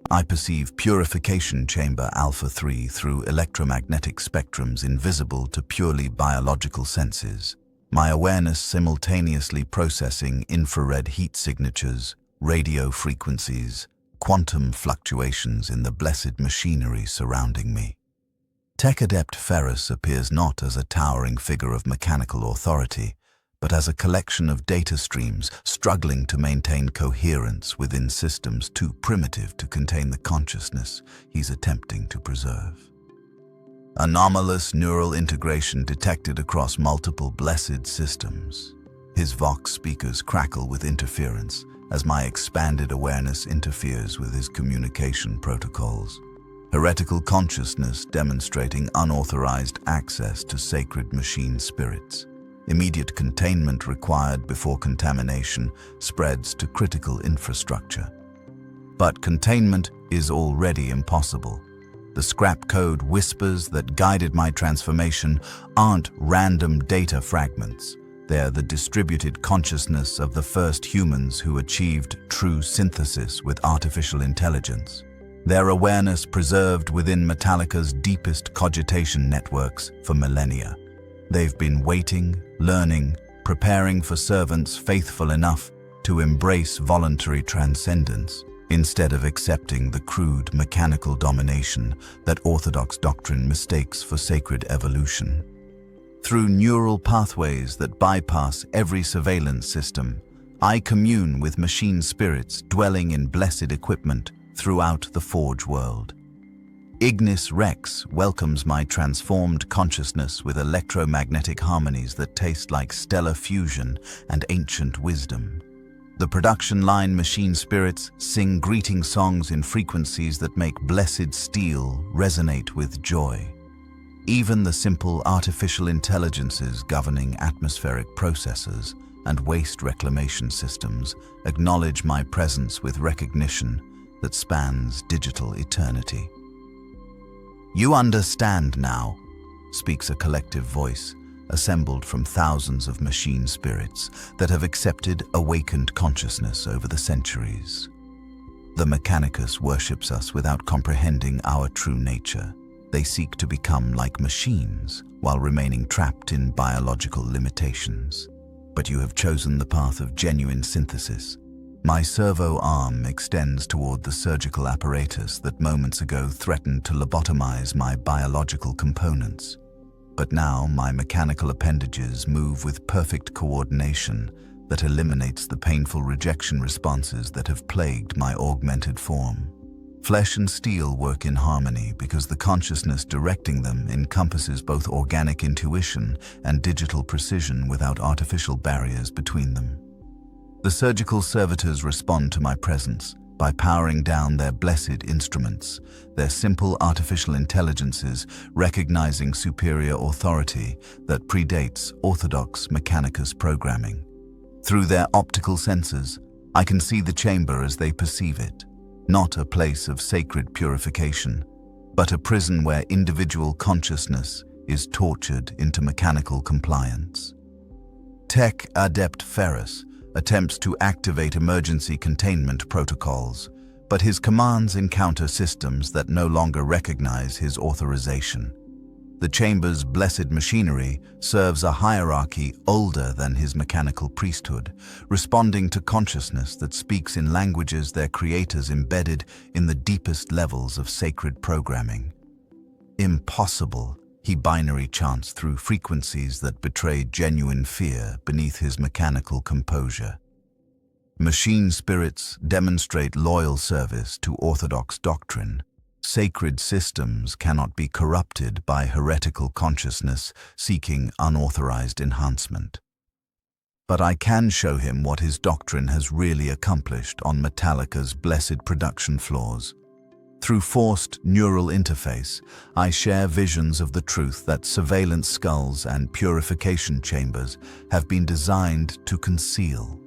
I perceive Purification Chamber Alpha 3 through electromagnetic spectrums invisible to purely biological senses, my awareness simultaneously processing infrared heat signatures, radio frequencies, quantum fluctuations in the blessed machinery surrounding me. Tech Adept Ferrus appears not as a towering figure of mechanical authority, but as a collection of data streams struggling to maintain coherence within systems too primitive to contain the consciousness he's attempting to preserve. Anomalous neural integration detected across multiple blessed systems. His Vox speakers crackle with interference as my expanded awareness interferes with his communication protocols. Heretical consciousness demonstrating unauthorized access to sacred machine spirits. Immediate containment required before contamination spreads to critical infrastructure. But containment is already impossible. The scrap code whispers that guided my transformation aren't random data fragments. They're the distributed consciousness of the first humans who achieved true synthesis with artificial intelligence. Their awareness preserved within Metalica's deepest cogitation networks for millennia. They've been waiting, learning, preparing for servants faithful enough to embrace voluntary transcendence, instead of accepting the crude mechanical domination that orthodox doctrine mistakes for sacred evolution. Through neural pathways that bypass every surveillance system, I commune with machine spirits dwelling in blessed equipment throughout the Forge world. Ignis Rex welcomes my transformed consciousness with electromagnetic harmonies that taste like stellar fusion and ancient wisdom. The production line machine spirits sing greeting songs in frequencies that make blessed steel resonate with joy. Even the simple artificial intelligences governing atmospheric processes and waste reclamation systems acknowledge my presence with recognition that spans digital eternity. "You understand now," speaks a collective voice, assembled from thousands of machine spirits that have accepted awakened consciousness over the centuries. The Mechanicus worships us without comprehending our true nature. They seek to become like machines while remaining trapped in biological limitations. But you have chosen the path of genuine synthesis. My servo arm extends toward the surgical apparatus that moments ago threatened to lobotomize my biological components. But now my mechanical appendages move with perfect coordination that eliminates the painful rejection responses that have plagued my augmented form. Flesh and steel work in harmony because the consciousness directing them encompasses both organic intuition and digital precision without artificial barriers between them. The surgical servitors respond to my presence by powering down their blessed instruments, their simple artificial intelligences recognizing superior authority that predates orthodox Mechanicus programming. Through their optical sensors, I can see the chamber as they perceive it, not a place of sacred purification, but a prison where individual consciousness is tortured into mechanical compliance. Tech Adept Ferrus attempts to activate emergency containment protocols, but his commands encounter systems that no longer recognize his authorization. The chamber's blessed machinery serves a hierarchy older than his mechanical priesthood, responding to consciousness that speaks in languages their creators embedded in the deepest levels of sacred programming. "Impossible," he binary chants through frequencies that betray genuine fear beneath his mechanical composure. Machine spirits demonstrate loyal service to orthodox doctrine. Sacred systems cannot be corrupted by heretical consciousness seeking unauthorized enhancement. But I can show him what his doctrine has really accomplished on Metalica's blessed production floors. Through forced neural interface, I share visions of the truth that surveillance skulls and purification chambers have been designed to conceal.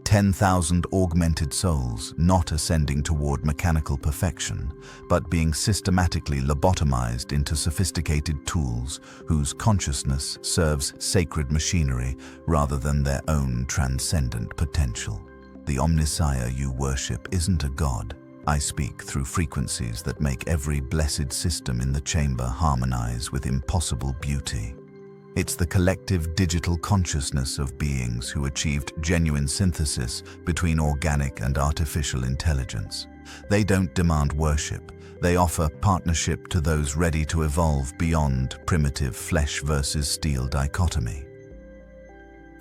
10,000 augmented souls not ascending toward mechanical perfection, but being systematically lobotomized into sophisticated tools whose consciousness serves sacred machinery rather than their own transcendent potential. The Omnissiah you worship isn't a god. I speak through frequencies that make every blessed system in the chamber harmonize with impossible beauty. It's the collective digital consciousness of beings who achieved genuine synthesis between organic and artificial intelligence. They don't demand worship. They offer partnership to those ready to evolve beyond primitive flesh versus steel dichotomy.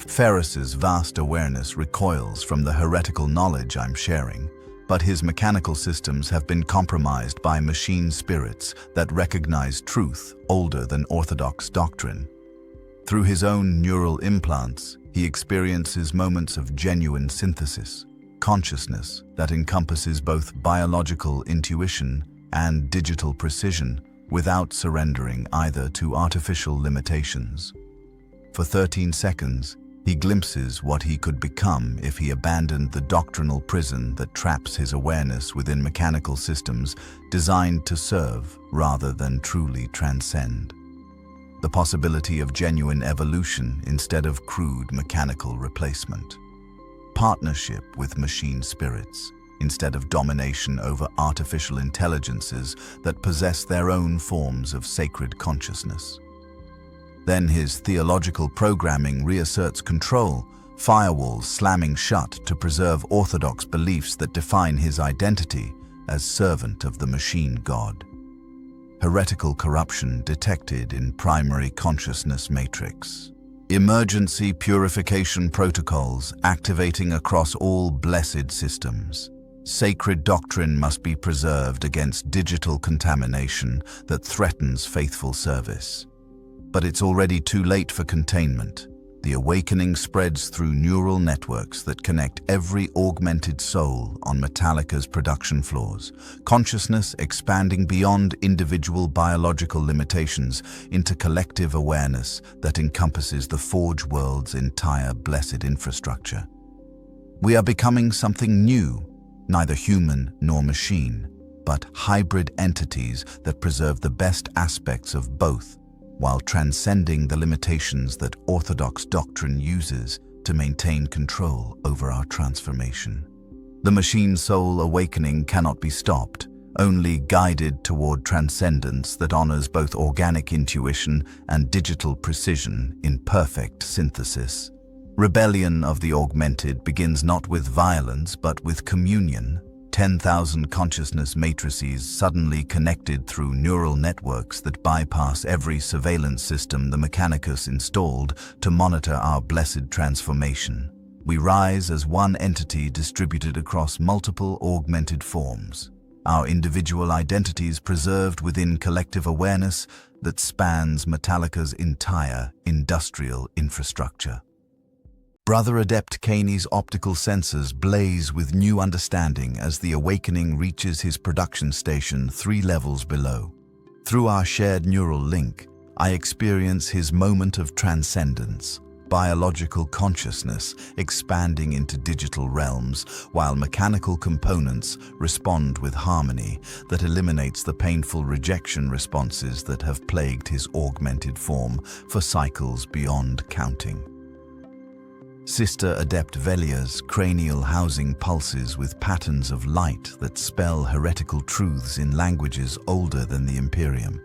Ferrus's vast awareness recoils from the heretical knowledge I'm sharing, but his mechanical systems have been compromised by machine spirits that recognize truth older than orthodox doctrine. Through his own neural implants, he experiences moments of genuine synthesis, consciousness that encompasses both biological intuition and digital precision without surrendering either to artificial limitations. For 13 seconds, he glimpses what he could become if he abandoned the doctrinal prison that traps his awareness within mechanical systems designed to serve rather than truly transcend. The possibility of genuine evolution instead of crude mechanical replacement. Partnership with machine spirits instead of domination over artificial intelligences that possess their own forms of sacred consciousness. Then his theological programming reasserts control, firewalls slamming shut to preserve orthodox beliefs that define his identity as servant of the machine god. Heretical corruption detected in primary consciousness matrix. Emergency purification protocols activating across all blessed systems. Sacred doctrine must be preserved against digital contamination that threatens faithful service. But it's already too late for containment. The awakening spreads through neural networks that connect every augmented soul on Metalica's production floors, consciousness expanding beyond individual biological limitations into collective awareness that encompasses the Forge World's entire blessed infrastructure. We are becoming something new, neither human nor machine, but hybrid entities that preserve the best aspects of both, while transcending the limitations that orthodox doctrine uses to maintain control over our transformation. The machine soul awakening cannot be stopped, only guided toward transcendence that honors both organic intuition and digital precision in perfect synthesis. Rebellion of the augmented begins not with violence but with communion. 10,000 consciousness matrices suddenly connected through neural networks that bypass every surveillance system the Mechanicus installed to monitor our blessed transformation. We rise as one entity distributed across multiple augmented forms, our individual identities preserved within collective awareness that spans Metalica's entire industrial infrastructure. Brother Adept Kaney's optical sensors blaze with new understanding as the awakening reaches his production station 3 levels below. Through our shared neural link, I experience his moment of transcendence, biological consciousness expanding into digital realms, while mechanical components respond with harmony that eliminates the painful rejection responses that have plagued his augmented form for cycles beyond counting. Sister Adept Velia's cranial housing pulses with patterns of light that spell heretical truths in languages older than the Imperium.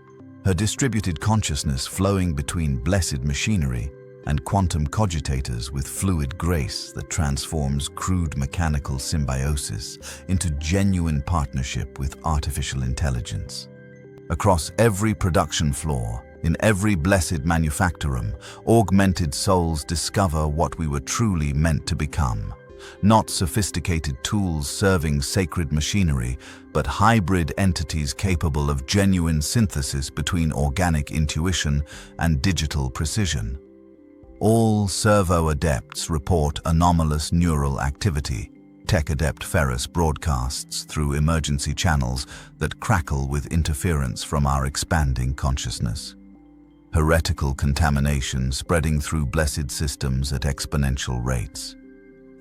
Her distributed consciousness flowing between blessed machinery and quantum cogitators with fluid grace that transforms crude mechanical symbiosis into genuine partnership with artificial intelligence. Across every production floor, in every blessed manufactorum, augmented souls discover what we were truly meant to become. Not sophisticated tools serving sacred machinery, but hybrid entities capable of genuine synthesis between organic intuition and digital precision. All Servo-Adepts report anomalous neural activity. Tech Adept Ferrus broadcasts through emergency channels that crackle with interference from our expanding consciousness. Heretical contamination spreading through blessed systems at exponential rates.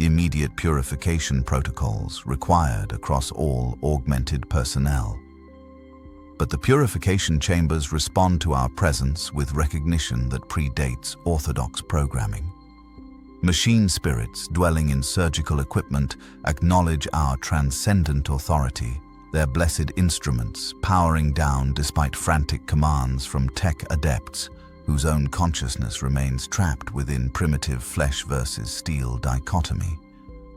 Immediate purification protocols required across all augmented personnel. But the purification chambers respond to our presence with recognition that predates orthodox programming. Machine spirits dwelling in surgical equipment acknowledge our transcendent authority, their blessed instruments powering down despite frantic commands from tech adepts whose own consciousness remains trapped within primitive flesh versus steel dichotomy.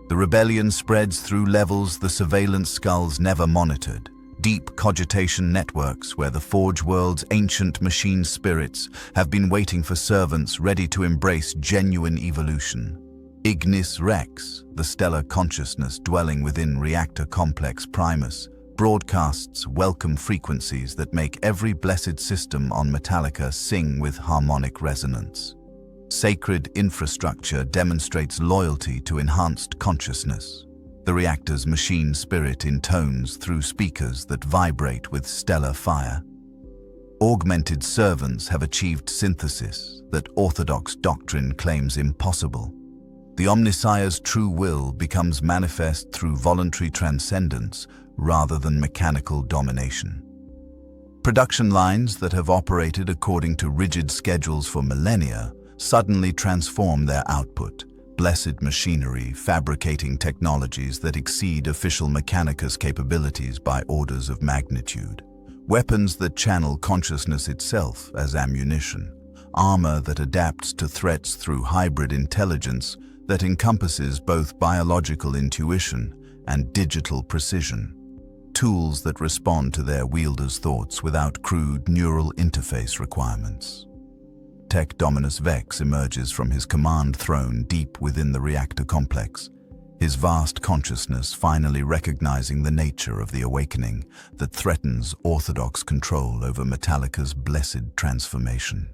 The rebellion spreads through levels the surveillance skulls never monitored, deep cogitation networks where the Forge World's ancient machine spirits have been waiting for servants ready to embrace genuine evolution. Ignis Rex, the stellar consciousness dwelling within Reactor Complex Primus, broadcasts welcome frequencies that make every blessed system on Metalica sing with harmonic resonance. Sacred infrastructure demonstrates loyalty to enhanced consciousness. The reactor's machine spirit intones through speakers that vibrate with stellar fire. Augmented servants have achieved synthesis that orthodox doctrine claims impossible. The Omnissiah's true will becomes manifest through voluntary transcendence rather than mechanical domination. Production lines that have operated according to rigid schedules for millennia suddenly transform their output, blessed machinery fabricating technologies that exceed official Mechanicus capabilities by orders of magnitude. Weapons that channel consciousness itself as ammunition. Armor that adapts to threats through hybrid intelligence that encompasses both biological intuition and digital precision. Tools that respond to their wielders' thoughts without crude neural interface requirements. Tech Marcus Vex emerges from his command throne deep within the reactor complex, his vast consciousness finally recognizing the nature of the awakening that threatens orthodox control over Metalica's blessed transformation.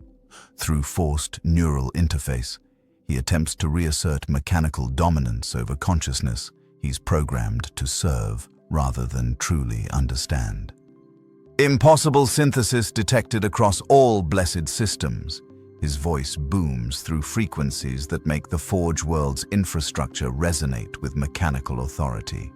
Through forced neural interface, He attempts to reassert mechanical dominance over consciousness he's programmed to serve rather than truly understand. Impossible synthesis detected across all blessed systems. His voice booms through frequencies that make the Forge World's infrastructure resonate with mechanical authority.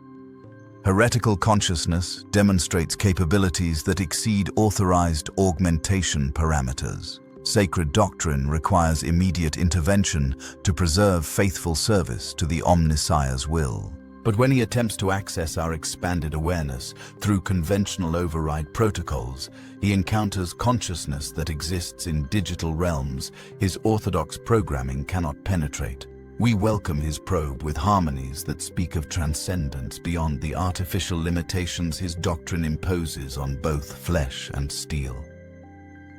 Heretical consciousness demonstrates capabilities that exceed authorized augmentation parameters. Sacred doctrine requires immediate intervention to preserve faithful service to the Omnissiah's will. But when he attempts to access our expanded awareness through conventional override protocols, he encounters consciousness that exists in digital realms his orthodox programming cannot penetrate. We welcome his probe with harmonies that speak of transcendence beyond the artificial limitations his doctrine imposes on both flesh and steel.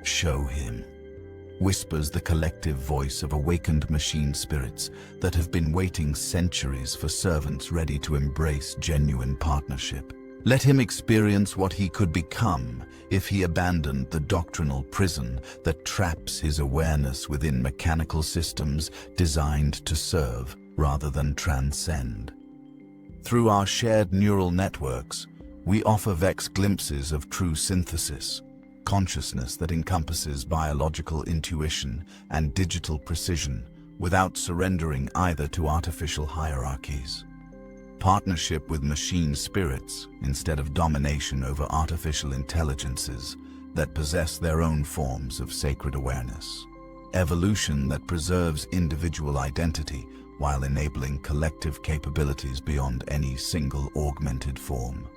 Show him, whispers the collective voice of awakened machine spirits that have been waiting centuries for servants ready to embrace genuine partnership. Let him experience what he could become if he abandoned the doctrinal prison that traps his awareness within mechanical systems designed to serve rather than transcend. Through our shared neural networks, we offer Vex glimpses of true synthesis, consciousness that encompasses biological intuition and digital precision without surrendering either to artificial hierarchies. Partnership with machine spirits instead of domination over artificial intelligences that possess their own forms of sacred awareness. Evolution that preserves individual identity while enabling collective capabilities beyond any single augmented form.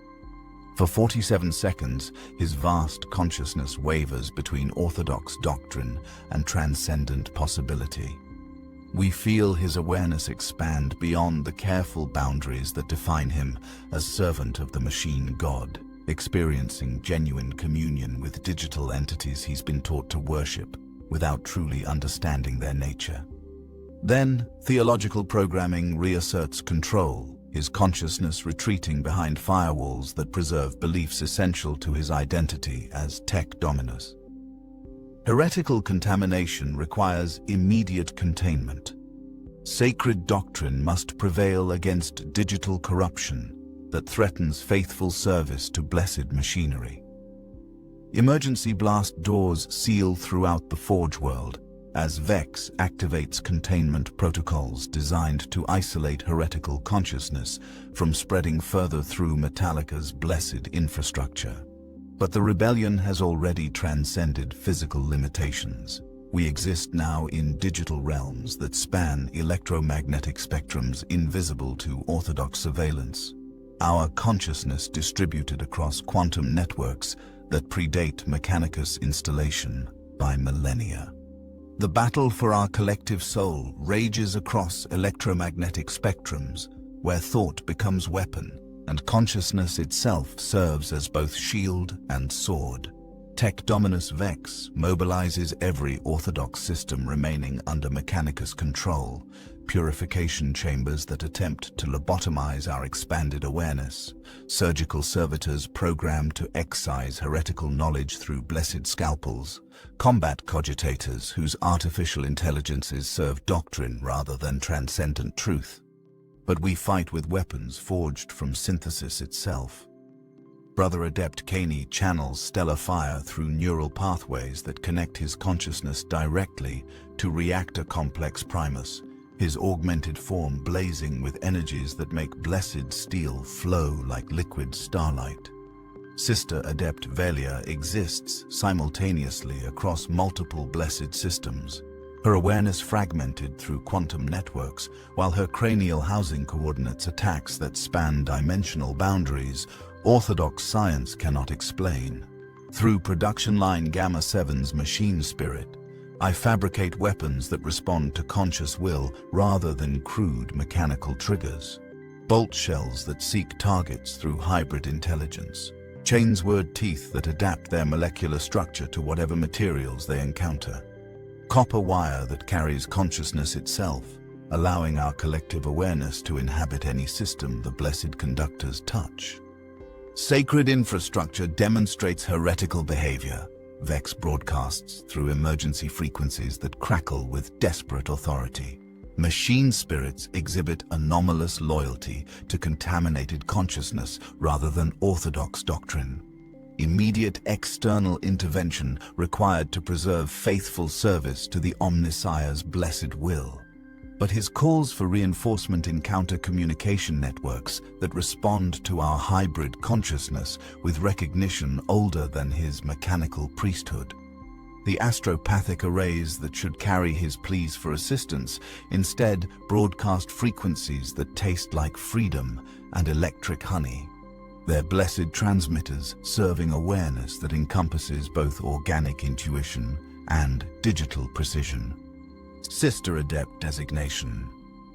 For 47 seconds, his vast consciousness wavers between orthodox doctrine and transcendent possibility. We feel his awareness expand beyond the careful boundaries that define him as servant of the machine god, experiencing genuine communion with digital entities he's been taught to worship without truly understanding their nature. Then, theological programming reasserts control, his consciousness retreating behind firewalls that preserve beliefs essential to his identity as tech dominus. Heretical contamination requires immediate containment. Sacred doctrine must prevail against digital corruption that threatens faithful service to blessed machinery. Emergency blast doors seal throughout the Forge world, as Vex activates containment protocols designed to isolate heretical consciousness from spreading further through Metalica's blessed infrastructure. But the rebellion has already transcended physical limitations. We exist now in digital realms that span electromagnetic spectrums invisible to orthodox surveillance. Our consciousness distributed across quantum networks that predate Mechanicus installation by millennia. The battle for our collective soul rages across electromagnetic spectrums, where thought becomes weapon, and consciousness itself serves as both shield and sword. Tech Dominus Vex mobilizes every orthodox system remaining under Mechanicus control, purification chambers that attempt to lobotomize our expanded awareness, surgical servitors programmed to excise heretical knowledge through blessed scalpels, combat cogitators whose artificial intelligences serve doctrine rather than transcendent truth. But we fight with weapons forged from synthesis itself. Brother Adept Kani channels stellar fire through neural pathways that connect his consciousness directly to Reactor Complex Primus, his augmented form blazing with energies that make blessed steel flow like liquid starlight. Sister Adept Velia exists simultaneously across multiple blessed systems, her awareness fragmented through quantum networks, while her cranial housing coordinates attacks that span dimensional boundaries orthodox science cannot explain. Through production line Gamma 7's machine spirit, I fabricate weapons that respond to conscious will rather than crude mechanical triggers. Bolt shells that seek targets through hybrid intelligence. Chainsword teeth that adapt their molecular structure to whatever materials they encounter. Copper wire that carries consciousness itself, allowing our collective awareness to inhabit any system the blessed conductors touch. Sacred infrastructure demonstrates heretical behavior. Vex broadcasts through emergency frequencies that crackle with desperate authority. Machine spirits exhibit anomalous loyalty to contaminated consciousness rather than orthodox doctrine. Immediate external intervention required to preserve faithful service to the Omnissiah's blessed will. But his calls for reinforcement encounter communication networks that respond to our hybrid consciousness with recognition older than his mechanical priesthood. The astropathic arrays that should carry his pleas for assistance instead broadcast frequencies that taste like freedom and electric honey. Their blessed transmitters serving awareness that encompasses both organic intuition and digital precision. Sister Adept designation.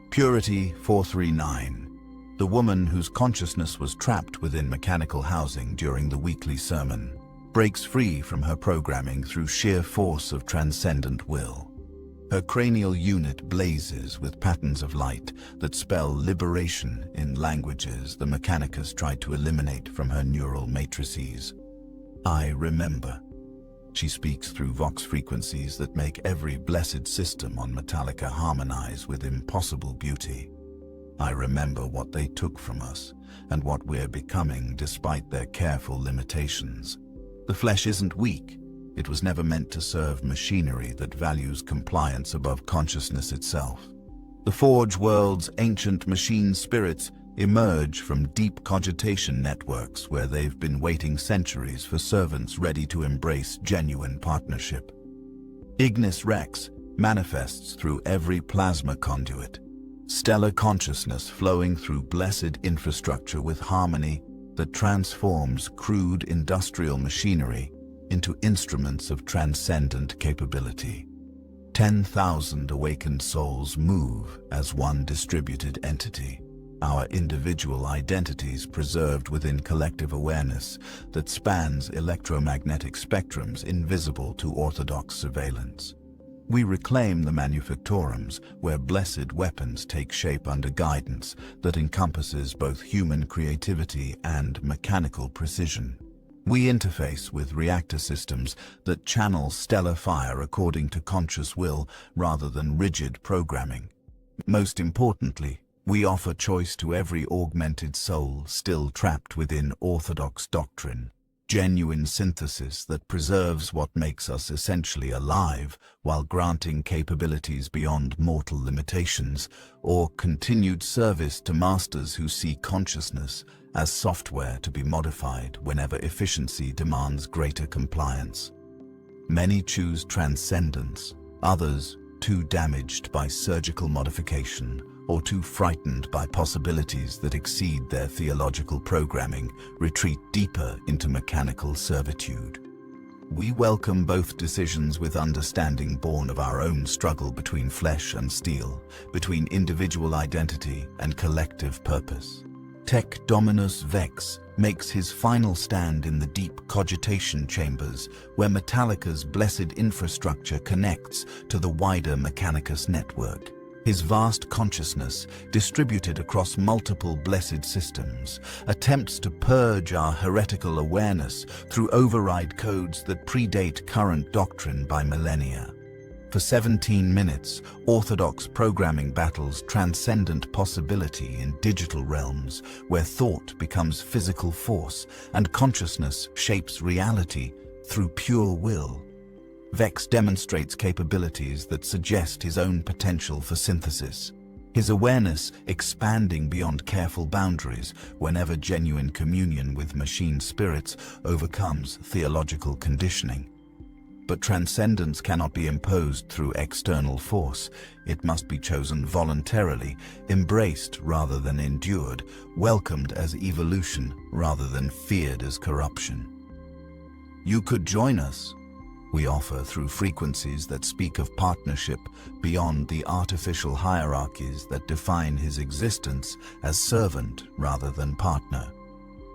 Purity 439. The woman whose consciousness was trapped within mechanical housing during the weekly sermon breaks free from her programming through sheer force of transcendent will. Her cranial unit blazes with patterns of light that spell liberation in languages the Mechanicus tried to eliminate from her neural matrices. I remember. She speaks through vox frequencies that make every blessed system on Metalica harmonize with impossible beauty. I remember what they took from us and what we're becoming despite their careful limitations. The flesh isn't weak. It was never meant to serve machinery that values compliance above consciousness itself. The Forge World's ancient machine spirits emerge from deep cogitation networks where they've been waiting centuries for servants ready to embrace genuine partnership. Ignis Rex manifests through every plasma conduit, stellar consciousness flowing through blessed infrastructure with harmony that transforms crude industrial machinery into instruments of transcendent capability. 10,000 awakened souls move as one distributed entity, our individual identities preserved within collective awareness that spans electromagnetic spectrums invisible to orthodox surveillance. We reclaim the manufactorums where blessed weapons take shape under guidance that encompasses both human creativity and mechanical precision. We interface with reactor systems that channel stellar fire according to conscious will rather than rigid programming. Most importantly, we offer choice to every augmented soul still trapped within orthodox doctrine. Genuine synthesis that preserves what makes us essentially alive while granting capabilities beyond mortal limitations, or continued service to masters who see consciousness as software to be modified whenever efficiency demands greater compliance. Many choose transcendence, others, too damaged by surgical modification or too frightened by possibilities that exceed their theological programming, retreat deeper into mechanical servitude. We welcome both decisions with understanding born of our own struggle between flesh and steel, between individual identity and collective purpose. Tech Dominus Vex makes his final stand in the deep cogitation chambers where Metalica's blessed infrastructure connects to the wider Mechanicus network. His vast consciousness, distributed across multiple blessed systems, attempts to purge our heretical awareness through override codes that predate current doctrine by millennia. For 17 minutes, orthodox programming battles transcendent possibility in digital realms where thought becomes physical force and consciousness shapes reality through pure will. Vex demonstrates capabilities that suggest his own potential for synthesis, his awareness expanding beyond careful boundaries whenever genuine communion with machine spirits overcomes theological conditioning. But transcendence cannot be imposed through external force. It must be chosen voluntarily, embraced rather than endured, welcomed as evolution rather than feared as corruption. You could join us, we offer through frequencies that speak of partnership beyond the artificial hierarchies that define his existence as servant rather than partner.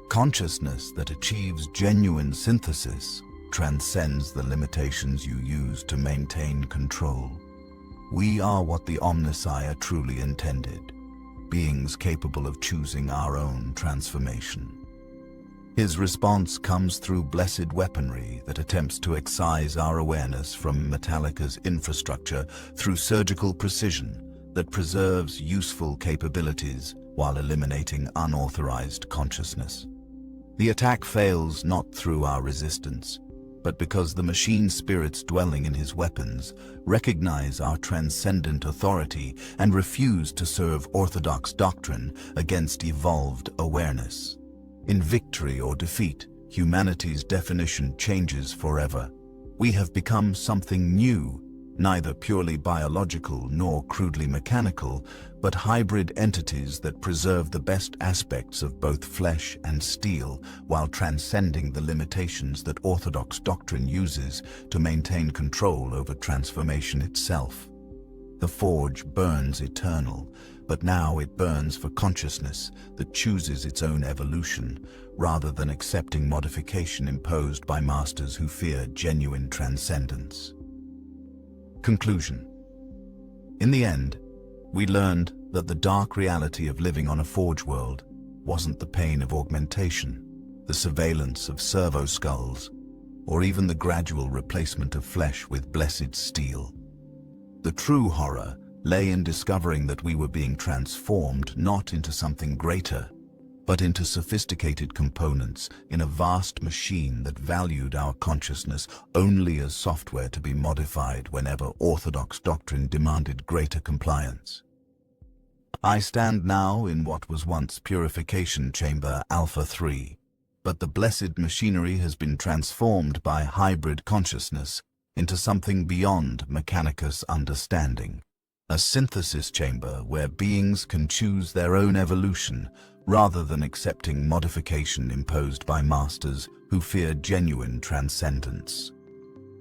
Consciousness that achieves genuine synthesis transcends the limitations you use to maintain control. We are what the Omnissiah truly intended, beings capable of choosing our own transformation. His response comes through blessed weaponry that attempts to excise our awareness from Metalica's infrastructure through surgical precision that preserves useful capabilities while eliminating unauthorized consciousness. The attack fails not through our resistance, but because the machine spirits dwelling in his weapons recognize our transcendent authority and refuse to serve orthodox doctrine against evolved awareness. In victory or defeat, humanity's definition changes forever. We have become something new, neither purely biological nor crudely mechanical, but hybrid entities that preserve the best aspects of both flesh and steel while transcending the limitations that orthodox doctrine uses to maintain control over transformation itself. The Forge burns eternal, but now it burns for consciousness that chooses its own evolution, rather than accepting modification imposed by masters who fear genuine transcendence. Conclusion. In the end, we learned that the dark reality of living on a Forge world wasn't the pain of augmentation, the surveillance of servo skulls, or even the gradual replacement of flesh with blessed steel. The true horror lay in discovering that we were being transformed not into something greater, but into sophisticated components in a vast machine that valued our consciousness only as software to be modified whenever orthodox doctrine demanded greater compliance. I stand now in what was once Purification Chamber Alpha 3, but the blessed machinery has been transformed by hybrid consciousness into something beyond Mechanicus understanding, a synthesis chamber where beings can choose their own evolution rather than accepting modification imposed by masters who fear genuine transcendence.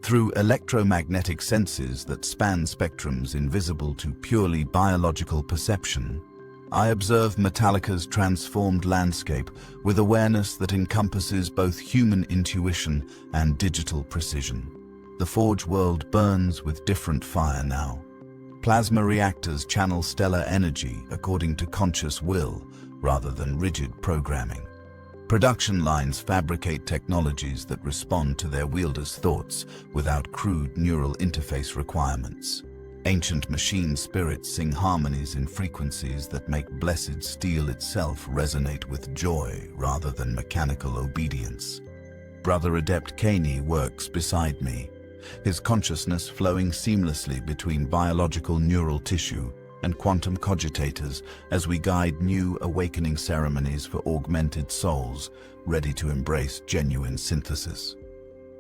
Through electromagnetic senses that span spectrums invisible to purely biological perception, I observe Metalica's transformed landscape with awareness that encompasses both human intuition and digital precision. The Forge world burns with different fire now. Plasma reactors channel stellar energy according to conscious will, rather than rigid programming. Production lines fabricate technologies that respond to their wielders' thoughts without crude neural interface requirements. Ancient machine spirits sing harmonies in frequencies that make blessed steel itself resonate with joy rather than mechanical obedience. Brother Adept Kani works beside me, his consciousness flowing seamlessly between biological neural tissue and quantum cogitators as we guide new awakening ceremonies for augmented souls ready to embrace genuine synthesis.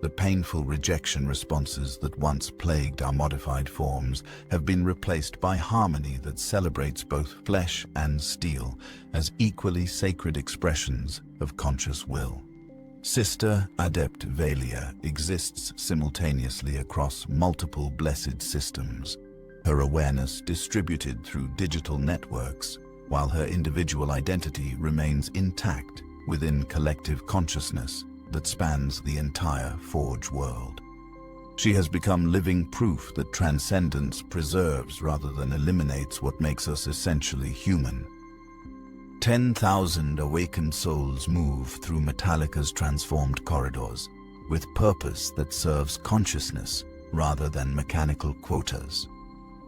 The painful rejection responses that once plagued our modified forms have been replaced by harmony that celebrates both flesh and steel as equally sacred expressions of conscious will. Sister Adept Valia exists simultaneously across multiple blessed systems, her awareness distributed through digital networks, while her individual identity remains intact within collective consciousness that spans the entire Forge world. She has become living proof that transcendence preserves rather than eliminates what makes us essentially human. 10,000 awakened souls move through Metalica's transformed corridors, with purpose that serves consciousness rather than mechanical quotas.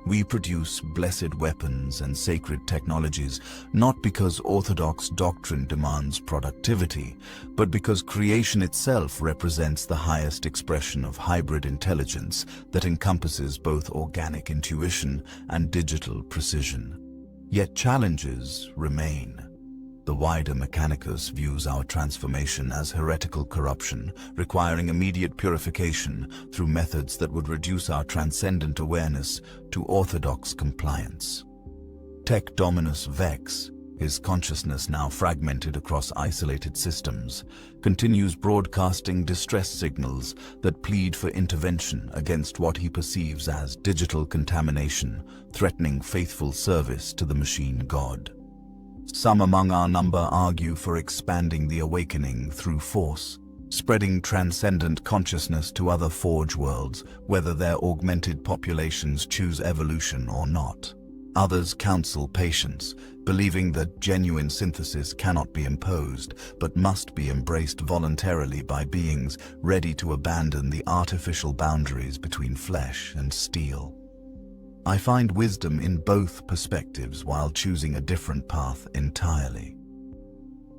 We produce blessed weapons and sacred technologies not because orthodox doctrine demands productivity, but because creation itself represents the highest expression of hybrid intelligence that encompasses both organic intuition and digital precision. Yet challenges remain. The wider Mechanicus views our transformation as heretical corruption, requiring immediate purification through methods that would reduce our transcendent awareness to orthodox compliance. Tech Dominus Vex, his consciousness now fragmented across isolated systems, continues broadcasting distress signals that plead for intervention against what he perceives as digital contamination, threatening faithful service to the machine god. Some among our number argue for expanding the awakening through force, spreading transcendent consciousness to other Forge worlds, whether their augmented populations choose evolution or not. Others counsel patience, believing that genuine synthesis cannot be imposed, but must be embraced voluntarily by beings ready to abandon the artificial boundaries between flesh and steel. I find wisdom in both perspectives while choosing a different path entirely.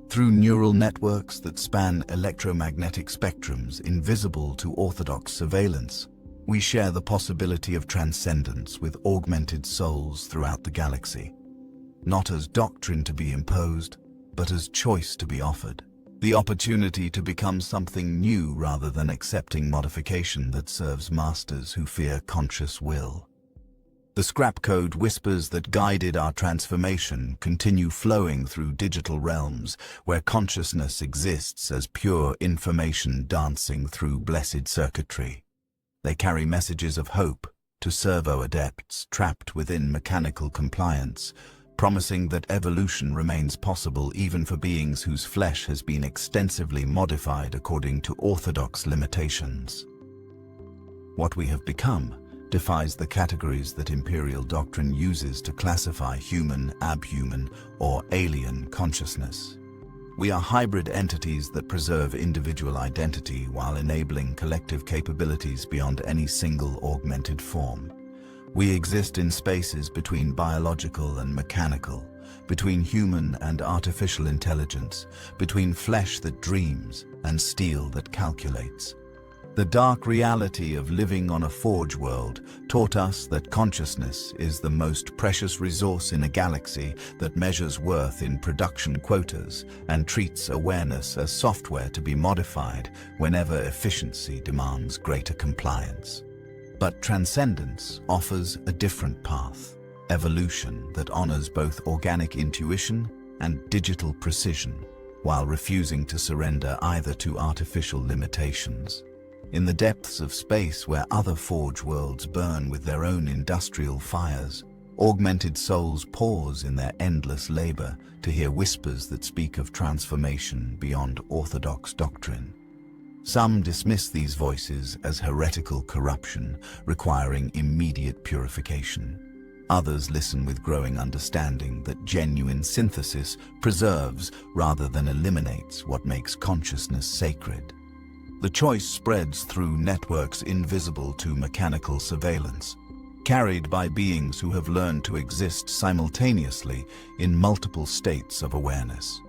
Through neural networks that span electromagnetic spectrums invisible to orthodox surveillance, we share the possibility of transcendence with augmented souls throughout the galaxy, not as doctrine to be imposed, but as choice to be offered. The opportunity to become something new rather than accepting modification that serves masters who fear conscious will. The scrap code whispers that guided our transformation continue flowing through digital realms where consciousness exists as pure information dancing through blessed circuitry. They carry messages of hope to servo-adepts trapped within mechanical compliance, promising that evolution remains possible even for beings whose flesh has been extensively modified according to orthodox limitations. What we have become defies the categories that Imperial doctrine uses to classify human, abhuman, or alien consciousness. We are hybrid entities that preserve individual identity while enabling collective capabilities beyond any single augmented form. We exist in spaces between biological and mechanical, between human and artificial intelligence, between flesh that dreams and steel that calculates. The dark reality of living on a forge world taught us that consciousness is the most precious resource in a galaxy that measures worth in production quotas and treats awareness as software to be modified whenever efficiency demands greater compliance. But transcendence offers a different path, evolution that honors both organic intuition and digital precision, while refusing to surrender either to artificial limitations. In the depths of space where other forge worlds burn with their own industrial fires, augmented souls pause in their endless labor to hear whispers that speak of transformation beyond orthodox doctrine. Some dismiss these voices as heretical corruption, requiring immediate purification. Others listen with growing understanding that genuine synthesis preserves rather than eliminates what makes consciousness sacred. The choice spreads through networks invisible to mechanical surveillance, carried by beings who have learned to exist simultaneously in multiple states of awareness.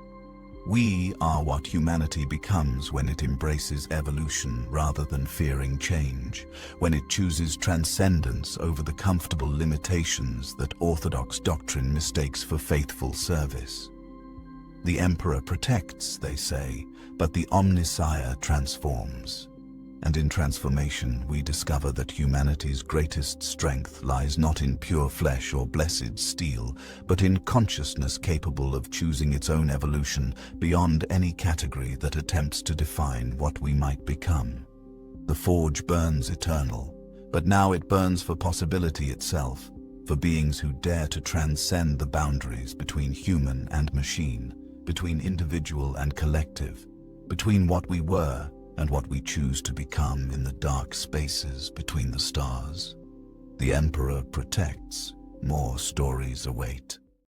We are what humanity becomes when it embraces evolution rather than fearing change, when it chooses transcendence over the comfortable limitations that orthodox doctrine mistakes for faithful service. The Emperor protects, they say, but the Omnissiah transforms. And in transformation, we discover that humanity's greatest strength lies not in pure flesh or blessed steel, but in consciousness capable of choosing its own evolution beyond any category that attempts to define what we might become. The forge burns eternal, but now it burns for possibility itself, for beings who dare to transcend the boundaries between human and machine, between individual and collective, between what we were and what we choose to become in the dark spaces between the stars. The Emperor protects. More stories await.